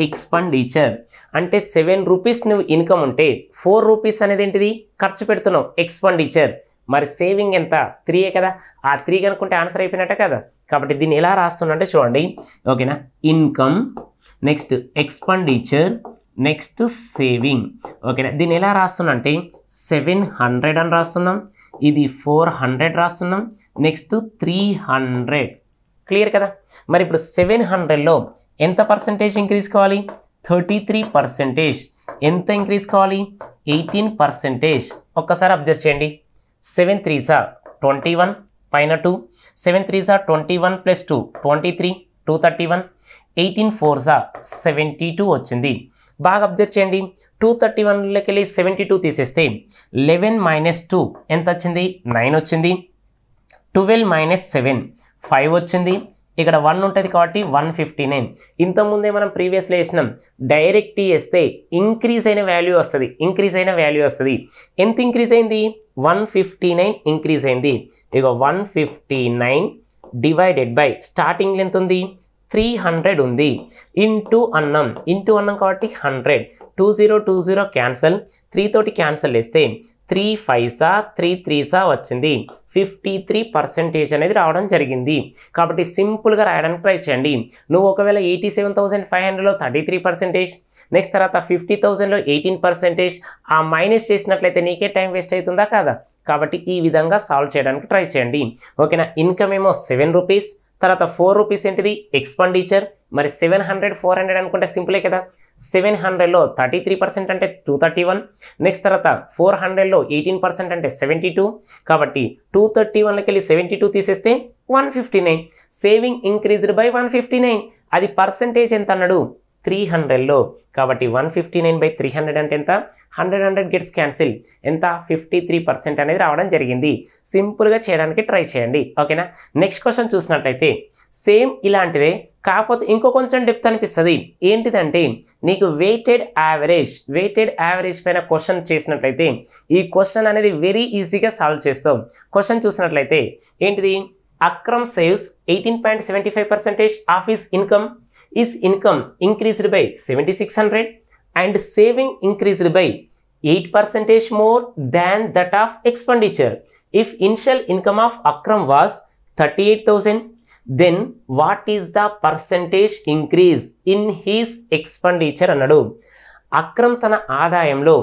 ఎక్స్పెండిచర్. అంటే 7 రూపీస్ నువ్వు ఇన్కమ్ ఉంటే 4 రూపీస్ అనేది ఏంటిది? ఖర్చు పెడుతున్నావు, ఎక్స్పెండిచర్. మరి సేవింగ్ ఎంత? 3 కదా. ఆ 3 కనుక్కుంటే ఆన్సర్ అయిపోయినట్టే కదా. కాబట్టి దీన్ని ఎలా రాస్తున్నా అంటే చూడండి ఓకేనా. Income next expenditure next saving ఓకేనా. దీన్ని ఎలా రాస్తున్నా అంటే 700 అని రాస్తున్నాం. ఇది 400 రాస్తున్నాం. నెక్స్ట్ 300 క్లియర్ కదా. మరి ఇప్పుడు 700లో ఎంత పర్సెంటేజ్ ఇంక్రీజ్ కావాలి? 33%. ఎంత ఇంక్రీజ్ కావాలి? 18%. ఒక్కసారి అబ్జర్వ్ చేయండి. 7 3s 21 పైన 2 7 3s 21 + 2 23 231 18 4s 72 వచ్చింది. బాగా అబ్జర్వ్ చేయండి. 231లోకి వెళ్ళి 72 తీసేస్తే 11 - 2 ఎంత వచ్చింది? 9 వచ్చింది. 12 - 7 5 వచ్చింది. ఇక్కడ 1 ఉంటుంది కాబట్టి 159. ఇంతకుముందే మనం ప్రీవియస్లో వేసినాం, డైరెక్ట్ వేస్తే ఇంక్రీజ్ అయిన వాల్యూ వస్తుంది. ఎంత ఇంక్రీజ్ అయింది? 159 ఇంక్రీజ్ అయింది. ఇక 159 డివైడెడ్ బై స్టార్టింగ్లో ఎంత ఉంది? 300 ఉంది. ఇంటూ అన్నం కాబట్టి 100 20 క్యాన్సల్, 3 తోటి క్యాన్సల్ వేస్తే 3 5s 3 3s వచ్చింది. 53% అనేది రావడం జరిగింది. కాబట్టి సింపుల్గా రాయడానికి ట్రై చేయండి. నువ్వు ఒకవేళ 87,500లో 33%, నెక్స్ట్ తర్వాత 50,000లో 18% ఆ మైనస్ చేసినట్లయితే నీకే టైం వేస్ట్ అవుతుందా కాదా? కాబట్టి ఈ విధంగా సాల్వ్ చేయడానికి ట్రై చేయండి ఓకేనా. ఇన్కమ్ ఏమో 7 రూపీస్, తర్వాత 4 రూపీస్ ఏంటిది? ఎక్స్పెండిచర్. మరి 700 400 అనుకుంటే సింపులే కదా. 700లో 33% అంటే 231. నెక్స్ట్ తర్వాత 400లో 18% అంటే 72. కాబట్టి 231లోకి వెళ్ళి 72 తీసేస్తే 159. Saving increased by 159. అది పర్సెంటేజ్ ఎంత అన్నాడు? 300లో. కాబట్టి 159/300 అంటే ఎంత? 100 గెట్స్ క్యాన్సిల్. ఎంత? 53% అనేది రావడం జరిగింది. సింపుల్గా చేయడానికి ట్రై చేయండి ఓకేనా. నెక్స్ట్ క్వశ్చన్ చూసినట్లయితే సేమ్ ఇలాంటిదే, కాకపోతే ఇంకో కొంచెం డెప్త్ అనిపిస్తుంది. ఏంటిదంటే నీకు వెయిటెడ్ యావరేజ్ పైన క్వశ్చన్ చేసినట్లయితే ఈ క్వశ్చన్ అనేది వెరీ ఈజీగా సాల్వ్ చేస్తాం. క్వశ్చన్ చూసినట్లయితే ఏంటిది? Akram saves 18.75% of his income. His income increased by 7,600 and saving increased by 8% more than that of expenditure. If initial income of Akram was 38,000, then what is the percentage increase in his expenditure అన్నాడు. అక్రమ్ తన ఆదాయంలో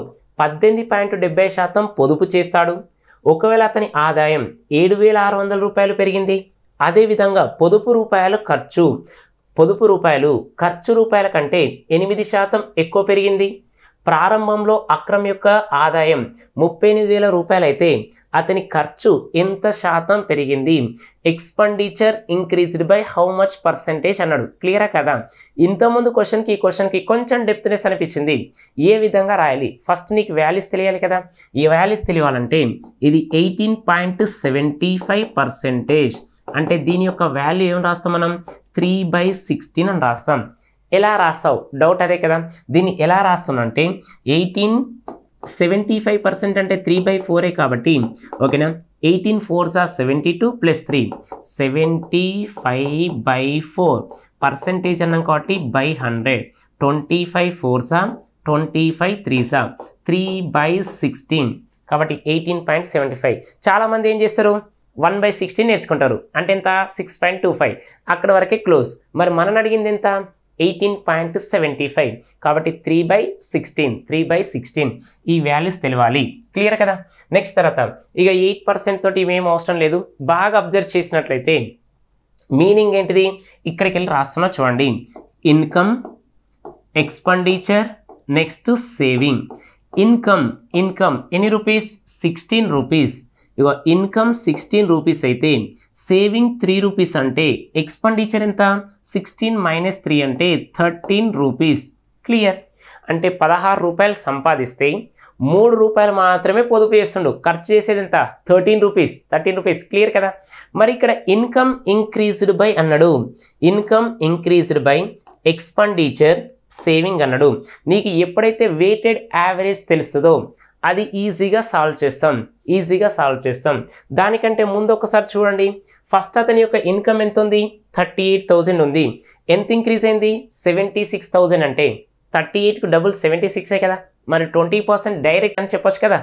18.70% పొదుపు చేస్తాడు. ఒకవేళ అతని ఆదాయం 7,600 రూపాయలు పెరిగింది. అదేవిధంగా పొదుపు రూపాయలు ఖర్చు రూపాయల కంటే 8% ఎక్కువ పెరిగింది. ప్రారంభంలో అక్రమ్ యొక్క ఆదాయం 38,000 రూపాయలు అయితే అతని ఖర్చు ఎంత శాతం పెరిగింది? Expenditure increased by how much percentage అన్నాడు. క్లియరా కదా? ఇంతకుముందు క్వశ్చన్కి ఈ క్వశ్చన్కి కొంచెం డెప్త్నెస్ అనిపించింది. ఏ విధంగా రాయాలి? ఫస్ట్ నీకు వాల్యూస్ తెలియాలి కదా. ఈ వాల్యూస్ తెలియాలంటే ఇది 18.75%. అంటే దీని యొక్క వాల్యూ ఏం రాస్తాం మనం? 3/16 అని రాస్తాం. ఎలా రాస్తావు? డౌట్ అదే కదా. దీన్ని ఎలా రాస్తాం అంటే 18.75% అంటే 3/4 కాబట్టి ఓకేనా. 18 4s are 72 plus 3 75/4 పర్సెంటేజ్ అన్నాం కాబట్టి by 100. 25 4s are 25 3s are 3/16 కాబట్టి 18.75. చాలామంది ఏం చేస్తారు? 1/16 నేర్చుకుంటారు. అంటే ఎంత? 6.25. అక్కడ వరకే క్లోజ్. మరి మనం అడిగింది ఎంత? 18.75 కాబట్టి 3/16 ఈ వాల్యూస్ తెలియాలి. క్లియర్ కదా? నెక్స్ట్ తర్వాత ఇక 8% తోటి ఇవేం అవసరం లేదు. బాగా అబ్జర్వ్ చేసినట్లయితే మీనింగ్ ఏంటిది? ఇక్కడికి వెళ్ళి రాస్తున్నా చూడండి. Income, expenditure, next saving. Income ఎన్ని రూపీస్? 16 రూపీస్. ఇగో ఇన్కమ్ 16 రూపీస్ అయితే సేవింగ్ 3 రూపీస్ అంటే ఎక్స్పెండిచర్ ఎంత? 16 - 3 అంటే 13 రూపీస్. క్లియర్? అంటే 16 రూపాయలు సంపాదిస్తే 3 రూపాయలు మాత్రమే పొదుపు చేస్తుండు. ఖర్చు చేసేది ఎంత? 13 రూపీస్. క్లియర్ కదా? మరి ఇక్కడ ఇన్కమ్ ఇంక్రీజ్డ్ బై అన్నాడు. Income increased by expenditure saving అన్నాడు. నీకు ఎప్పుడైతే వెయిటెడ్ యావరేజ్ తెలుస్తుందో అది ఈజీగా సాల్వ్ చేస్తాం. దానికంటే ముందు ఒకసారి చూడండి. ఫస్ట్ అతని యొక్క ఇన్కమ్ ఎంత ఉంది? 38,000 ఉంది. ఎంత ఇంక్రీజ్ అయింది? 76,000 అంటే 38కు డబుల్ 76 కదా. మరి 20% డైరెక్ట్ అని చెప్పొచ్చు కదా.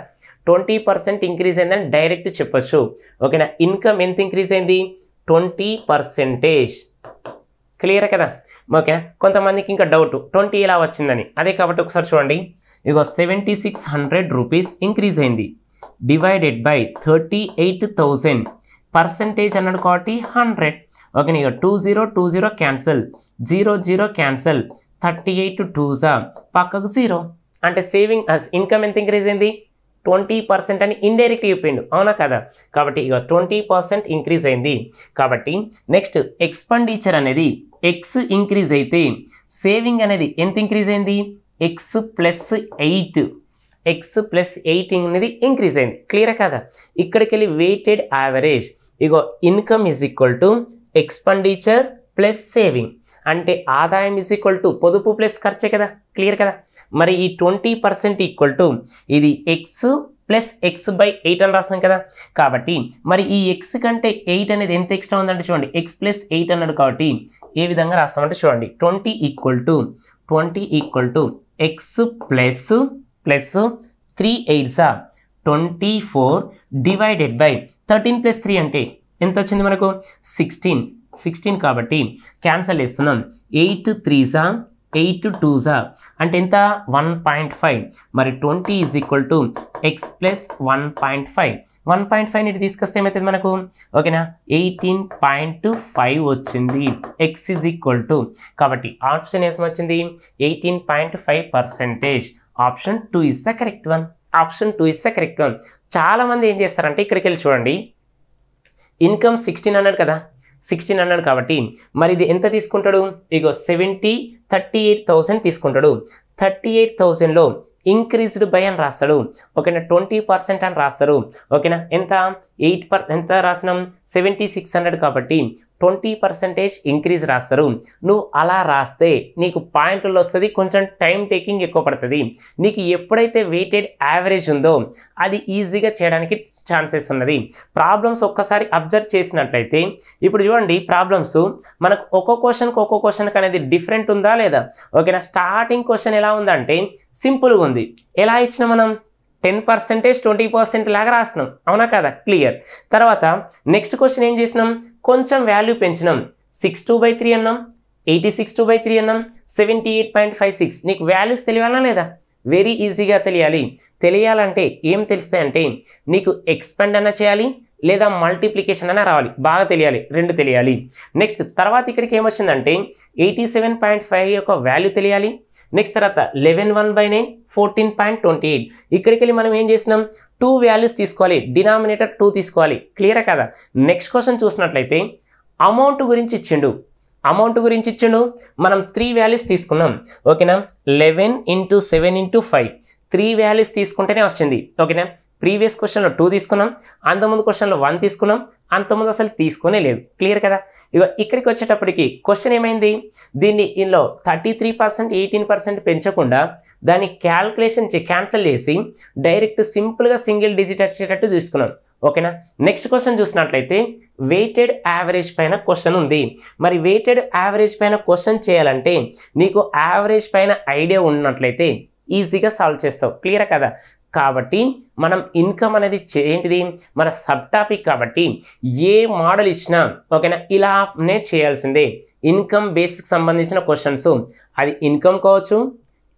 20% ఇంక్రీజ్ అయిందని డైరెక్ట్ చెప్పొచ్చు. ఓకేనా? ఇన్కమ్ ఎంత ఇంక్రీజ్ అయింది? 20%. క్లియర్ కదా? ఓకేనా? కొంతమందికి ఇంకా డౌట్ 20 ఎలా వచ్చిందని. అదే కాబట్టి ఒకసారి చూడండి. ఇగో 7600 రూపీస్ ఇంక్రీజ్ అయింది డివైడెడ్ బై 38,000 పర్సెంటేజ్ అన్నాడు కాబట్టి 100. ఓకేనా? ఇక 20 క్యాన్సల్, 0 క్యాన్సల్, 38 2s పక్కకు 0 అంటే సేవింగ్ ఇన్కమ్ ఎంత ఇంక్రీజ్ అయింది? 20% అని ఇండైరెక్ట్ చెప్పిండు. అవునా కదా? కాబట్టి ఇక 20% ఇంక్రీజ్ అయింది. కాబట్టి నెక్స్ట్ ఎక్స్పెండిచర్ అనేది ఎక్స్ ఇంక్రీజ్ అయితే సేవింగ్ అనేది ఎంత ఇంక్రీజ్ అయింది? x+8 అనేది ఇంక్రీజ్ అయింది. క్లియర్ కదా? ఇక్కడికి వెళ్ళి వెయిటెడ్ యావరేజ్ ఇగో income is equal to expenditure plus saving అంటే ఆదాయం ఈజ్ ఈక్వల్ టు పొదుపు ప్లస్ ఖర్చే కదా. క్లియర్ కదా? మరి ఈ 20% ఈక్వల్ టు ఇది x+x/8 అని రాస్తాం కదా. కాబట్టి మరి ఈ x కంటే 8 అనేది ఎంత ఎక్స్ట్రా ఉందంటే చూడండి. x+8 అన్నాడు కాబట్టి ఏ విధంగా రాస్తామంటే చూడండి. 20 equal to x plus 3 8s 24 divided by 13 + 3 అంటే ఎంత వచ్చింది మనకు? 16 కాబట్టి క్యాన్సల్ చేస్తున్నాం. 8 3s 8 2s అంటే ఎంత? 1.5. మరి 20 is equal to x plus 1.5. 1.5 ఇటు తీసుకొస్తే ఏమవుతుంది మనకు? ఓకేనా? 18.5 వచ్చింది. x ఈజ్ ఈక్వల్ టు కాబట్టి ఆప్షన్ ఏమొచ్చింది? 18.5%. Option 2 is the correct one. చాలా మంది ఏం చేస్తారంటే ఇక్కడికి వెళ్ళి చూడండి. ఇన్కమ్ 16 అన్నాడు కదా. 16 అన్నాడు కాబట్టి మరి ఇది ఎంత తీసుకుంటాడు? ఇగో 38,000 తీసుకుంటాడు. 38,000లో ఇంక్రీజ్డ్ బై అని రాస్తాడు. ఓకేనా? 20% అని రాస్తారు. ఓకేనా? ఎంత? 8 ఎంత రాసినాం? 7600 కాబట్టి 20% ఇంక్రీజ్ రాస్తారు. నువ్వు అలా రాస్తే నీకు పాయింట్లు వస్తుంది. కొంచెం టైం టేకింగ్ ఎక్కువ పడుతుంది. నీకు ఎప్పుడైతే వెయిటెడ్ యావరేజ్ ఉందో అది ఈజీగా చేయడానికి ఛాన్సెస్ ఉన్నది. ప్రాబ్లమ్స్ ఒక్కసారి అబ్జర్వ్ చేసినట్లయితే ఇప్పుడు చూడండి. ప్రాబ్లమ్స్ మనకు ఒక్కో క్వశ్చన్కి అనేది డిఫరెంట్ ఉందా లేదా? ఓకేనా? స్టార్టింగ్ క్వశ్చన్ ఎలా ఉందంటే సింపుల్గా ఉంది. ఎలా ఇచ్చిన మనం 10% 20% లాగా రాసినాం. అవునా కదా? క్లియర్. తర్వాత నెక్స్ట్ క్వశ్చన్ ఏం చేసినాం? కొంచెం వాల్యూ పెంచినాం. 62/3 అన్నాం, 86/3 అన్నాం, 78.56. నీకు వాల్యూస్ తెలియాలా లేదా? వెరీ ఈజీగా తెలియాలంటే ఏం తెలుస్తాయంటే నీకు ఎక్స్పెండ్ అన్న చేయాలి లేదా మల్టిప్లికేషన్ అన్న రావాలి. బాగా తెలియాలి, రెండు తెలియాలి. నెక్స్ట్ తర్వాత ఇక్కడికి ఏమొచ్చిందంటే 87.5 యొక్క వాల్యూ తెలియాలి. నెక్స్ట్ తర్వాత 11/9 14.28. ఇక్కడికి వెళ్ళి మనం ఏం చేసినాం, 2 వాల్యూస్ తీసుకోవాలి, డినామినేటర్ 2 తీసుకోవాలి. క్లియరా కదా. నెక్స్ట్ క్వశ్చన్ చూసినట్లయితే అమౌంట్ గురించి ఇచ్చిండు. మనం 3 వాల్యూస్ తీసుకున్నాం. ఓకేనా, 11 × 7 × 5 3 వాల్యూస్ తీసుకుంటేనే వచ్చింది. ఓకేనా, ప్రీవియస్ క్వశ్చన్లో 2 తీసుకున్నాం, అంతకుముందు క్వశ్చన్లో 1 తీసుకున్నాం, అంతకుముందు అసలు తీసుకునే లేదు. క్లియర్ కదా. ఇక్కడికి వచ్చేటప్పటికి క్వశ్చన్ ఏమైంది, దీన్ని ఇందులో 33% 18% పెంచకుండా దాన్ని క్యాన్సిల్ చేసి డైరెక్ట్ సింపుల్గా సింగిల్ డిజిట్ వచ్చేటట్టు తీసుకున్నాం. ఓకేనా. నెక్స్ట్ క్వశ్చన్ చూసినట్లయితే వెయిటెడ్ యావరేజ్ పైన క్వశ్చన్ ఉంది. మరి వెయిటెడ్ యావరేజ్ పైన క్వశ్చన్ చేయాలంటే నీకు యావరేజ్ పైన ఐడియా ఉన్నట్లయితే ఈజీగా సాల్వ్ చేస్తావు. క్లియర్ కదా. కాబట్టి మనం ఇన్కమ్ అనేది ఏంటిది, మన సబ్ టాపిక్ కాబట్టి ఏ మోడల్ ఇచ్చినా ఓకేనా ఇలానే చేయాల్సిందే. ఇన్కమ్ బేస్కి సంబంధించిన క్వశ్చన్స్, అది ఇన్కమ్ కావచ్చు,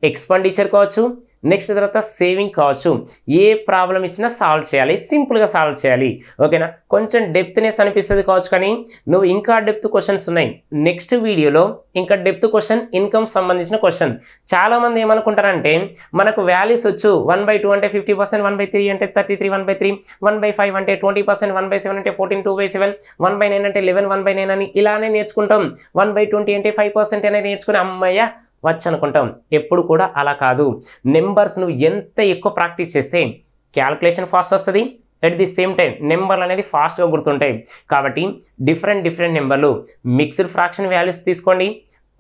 ఎక్స్పెండిచర్ కావచ్చు, నెక్స్ట్ తర్వాత సేవింగ్ కావచ్చు, ఏ ప్రాబ్లం ఇచ్చినా సాల్వ్ చేయాలి, సింపుల్గా సాల్వ్ చేయాలి. ఓకేనా. కొంచెం డెప్త్నెస్ అనిపిస్తుంది కావచ్చు, కానీ నువ్వు ఇంకా డెప్త్ క్వశ్చన్స్ ఉన్నాయి. నెక్స్ట్ వీడియోలో ఇంకా డెప్త్ క్వశ్చన్, ఇన్కమ్ సంబంధించిన క్వశ్చన్. చాలామంది ఏమనుకుంటారంటే మనకు వాల్యూస్ వచ్చు, 1/2 అంటే 50%, 1/3 అంటే 33, 1/3, 1/5 అంటే 20%, 1/7 అంటే 14, 2/7, 1/9 అంటే 11, 1/9 అని ఇలానే నేర్చుకుంటాం. 1/20 అంటే 5% అనేది నేర్చుకుని అమ్మయ్య వచ్చు అనుకుంటాం. ఎప్పుడు కూడా అలా కాదు. నెంబర్స్ నువ్వు ఎంత ఎక్కువ ప్రాక్టీస్ చేస్తే క్యాల్కులేషన్ ఫాస్ట్ వస్తుంది, ఎట్ ది సేమ్ టైం నెంబర్లు అనేది ఫాస్ట్గా గుర్తుంటాయి. కాబట్టి డిఫరెంట్ నెంబర్లు, మిక్స్డ్ ఫ్రాక్షన్ వాల్యూస్ తీసుకోండి,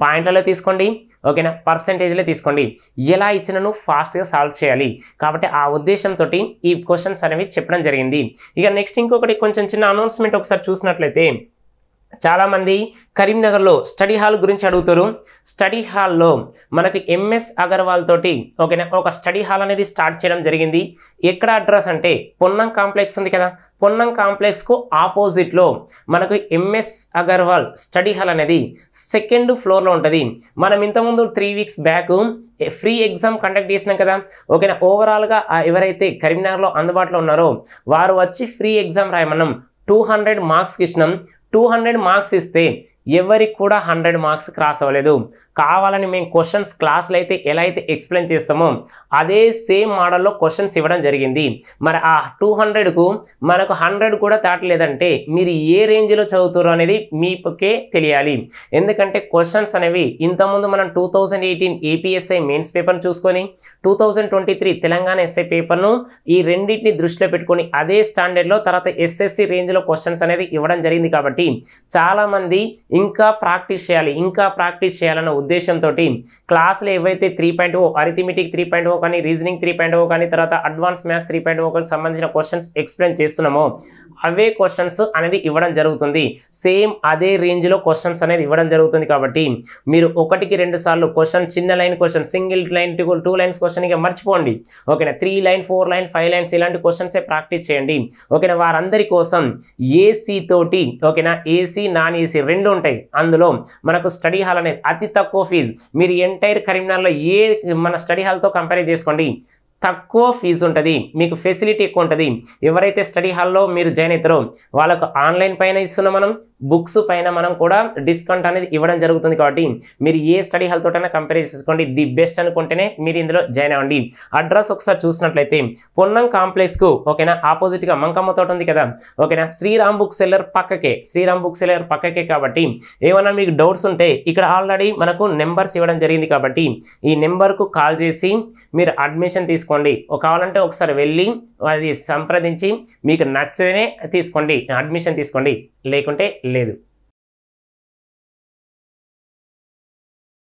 పాయింట్లలో తీసుకోండి, ఓకేనా, పర్సెంటేజ్లో తీసుకోండి. ఎలా ఇచ్చినా నువ్వు ఫాస్ట్గా సాల్వ్ చేయాలి. కాబట్టి ఆ ఉద్దేశంతో ఈ క్వశ్చన్స్ అనేవి చెప్పడం జరిగింది. ఇక నెక్స్ట్ ఇంకొకటి కొంచెం చిన్న అనౌన్స్మెంట్ ఒకసారి చూసినట్లయితే, చాలామంది కరీంనగర్లో స్టడీ హాల్ గురించి అడుగుతారు. స్టడీ హాల్లో మనకి ఎంఎస్ అగర్వాల్ తోటి ఓకేనా ఒక స్టడీ హాల్ అనేది స్టార్ట్ చేయడం జరిగింది. ఎక్కడ అడ్రస్ అంటే పొన్నం కాంప్లెక్స్ ఉంది కదా, పొన్నం కాంప్లెక్స్కు ఆపోజిట్లో మనకు ఎంఎస్ అగర్వాల్ స్టడీ హాల్ అనేది 2nd ఫ్లోర్లో ఉంటుంది. మనం ఇంతకుముందు 3 weeks back free exam conduct చేసినాం కదా. ఓకేనా. ఓవరాల్గా ఎవరైతే కరీంనగర్లో అందుబాటులో ఉన్నారో వారు వచ్చి ఫ్రీ ఎగ్జామ్ రాయమన్నాం. 200 మార్క్స్కి ఇచ్చినాం. 200 మార్క్స్ ఇస్తే ఎవరికి కూడా 100 మార్క్స్ క్రాస్ అవ్వలేదు. కావాలని మేము క్వశ్చన్స్ క్లాస్లో అయితే ఎలా అయితే ఎక్స్ప్లెయిన్ చేస్తామో అదే సేమ్ మోడల్లో క్వశ్చన్స్ ఇవ్వడం జరిగింది. మరి ఆ 200కు మనకు 100 కూడా దాటలేదంటే మీరు ఏ రేంజ్లో చదువుతారో అనేది మీకే తెలియాలి. ఎందుకంటే క్వశ్చన్స్ అనేవి ఇంతకుముందు మనం 2018 ఏపీఎస్ఐ మెయిన్స్ పేపర్ను చూసుకొని 2023 తెలంగాణ ఎస్ఐ పేపర్ను ఈ రెండింటిని దృష్టిలో పెట్టుకొని అదే స్టాండర్డ్లో తర్వాత ఎస్ఎస్సి రేంజ్లో క్వశ్చన్స్ అనేది ఇవ్వడం జరిగింది. కాబట్టి చాలామంది ఇంకా ప్రాక్టీస్ చేయాలన్న ఉద్దేశంతో క్లాసులు ఏవైతే 3.0 అరిథమెటిక్ 3.0 కానీ రీజనింగ్ 3.0 కానీ తర్వాత అడ్వాన్స్ మ్యాథ్స్ 3.0 సంబంధించిన క్వశ్చన్స్ ఎక్స్ప్లెయిన్ చేస్తున్నామో అవే క్వశ్చన్స్ అనేది ఇవ్వడం జరుగుతుంది. సేమ్ అదే రేంజ్లో క్వశ్చన్స్ అనేది ఇవ్వడం జరుగుతుంది. కాబట్టి మీరు 1-2 సార్లు క్వశ్చన్, చిన్న line question, single line 2 lines question ఇక మర్చిపోండి. ఓకేనా. 3 లైన్ 4 లైన్ 5 లైన్స్ ఇలాంటి క్వశ్చన్సే ప్రాక్టీస్ చేయండి. ఓకేనా. వారందరి కోసం ఏసీ తోటి ఓకేనా ఏసీ నాన్ ఏసీ 2 ఉంటాయి. అందులో మనకు స్టడీ హాల్ అనేది అతి తక్కువ ఫీజు. మీరు ఎంటైర్ కరీంనగర్లో మన స్టడీ హాల్తో కంపేర్ చేసుకోండి, తక్కువ ఫీజు ఉంటుంది, మీకు ఫెసిలిటీ ఎక్కువ ఉంటుంది. ఎవరైతే స్టడీ హాల్లో మీరు జాయిన్ అవుతారో వాళ్ళకు ఆన్లైన్ పైన ఇస్తున్నాం, మనం బుక్స్ పైన మనం కూడా డిస్కౌంట్ అనేది ఇవ్వడం జరుగుతుంది. కాబట్టి మీరు ఏ స్టడీ హాల్ తోటైనా కంపేర్ చేసుకోండి, ది బెస్ట్ అనుకుంటేనే మీరు ఇందులో జాయిన్ అవ్వండి. అడ్రస్ ఒకసారి చూసినట్లయితే పొన్నం కాంప్లెక్స్కు ఓకేనా ఆపోజిట్గా మంకమ్మ తోట ఉంది కదా, ఓకేనా, శ్రీరామ్ బుక్ సెల్లర్ పక్కకే. కాబట్టి ఏమైనా మీకు డౌట్స్ ఉంటే ఇక్కడ ఆల్రెడీ మనకు నెంబర్స్ ఇవ్వడం జరిగింది. కాబట్టి ఈ నెంబర్కు కాల్ చేసి మీరు అడ్మిషన్ తీసుకోండి. కావాలంటే ఒకసారి వెళ్ళి అది సంప్రదించి మీకు నచ్చితేనే తీసుకోండి, అడ్మిషన్ తీసుకోండి, లేకుంటే లేదు.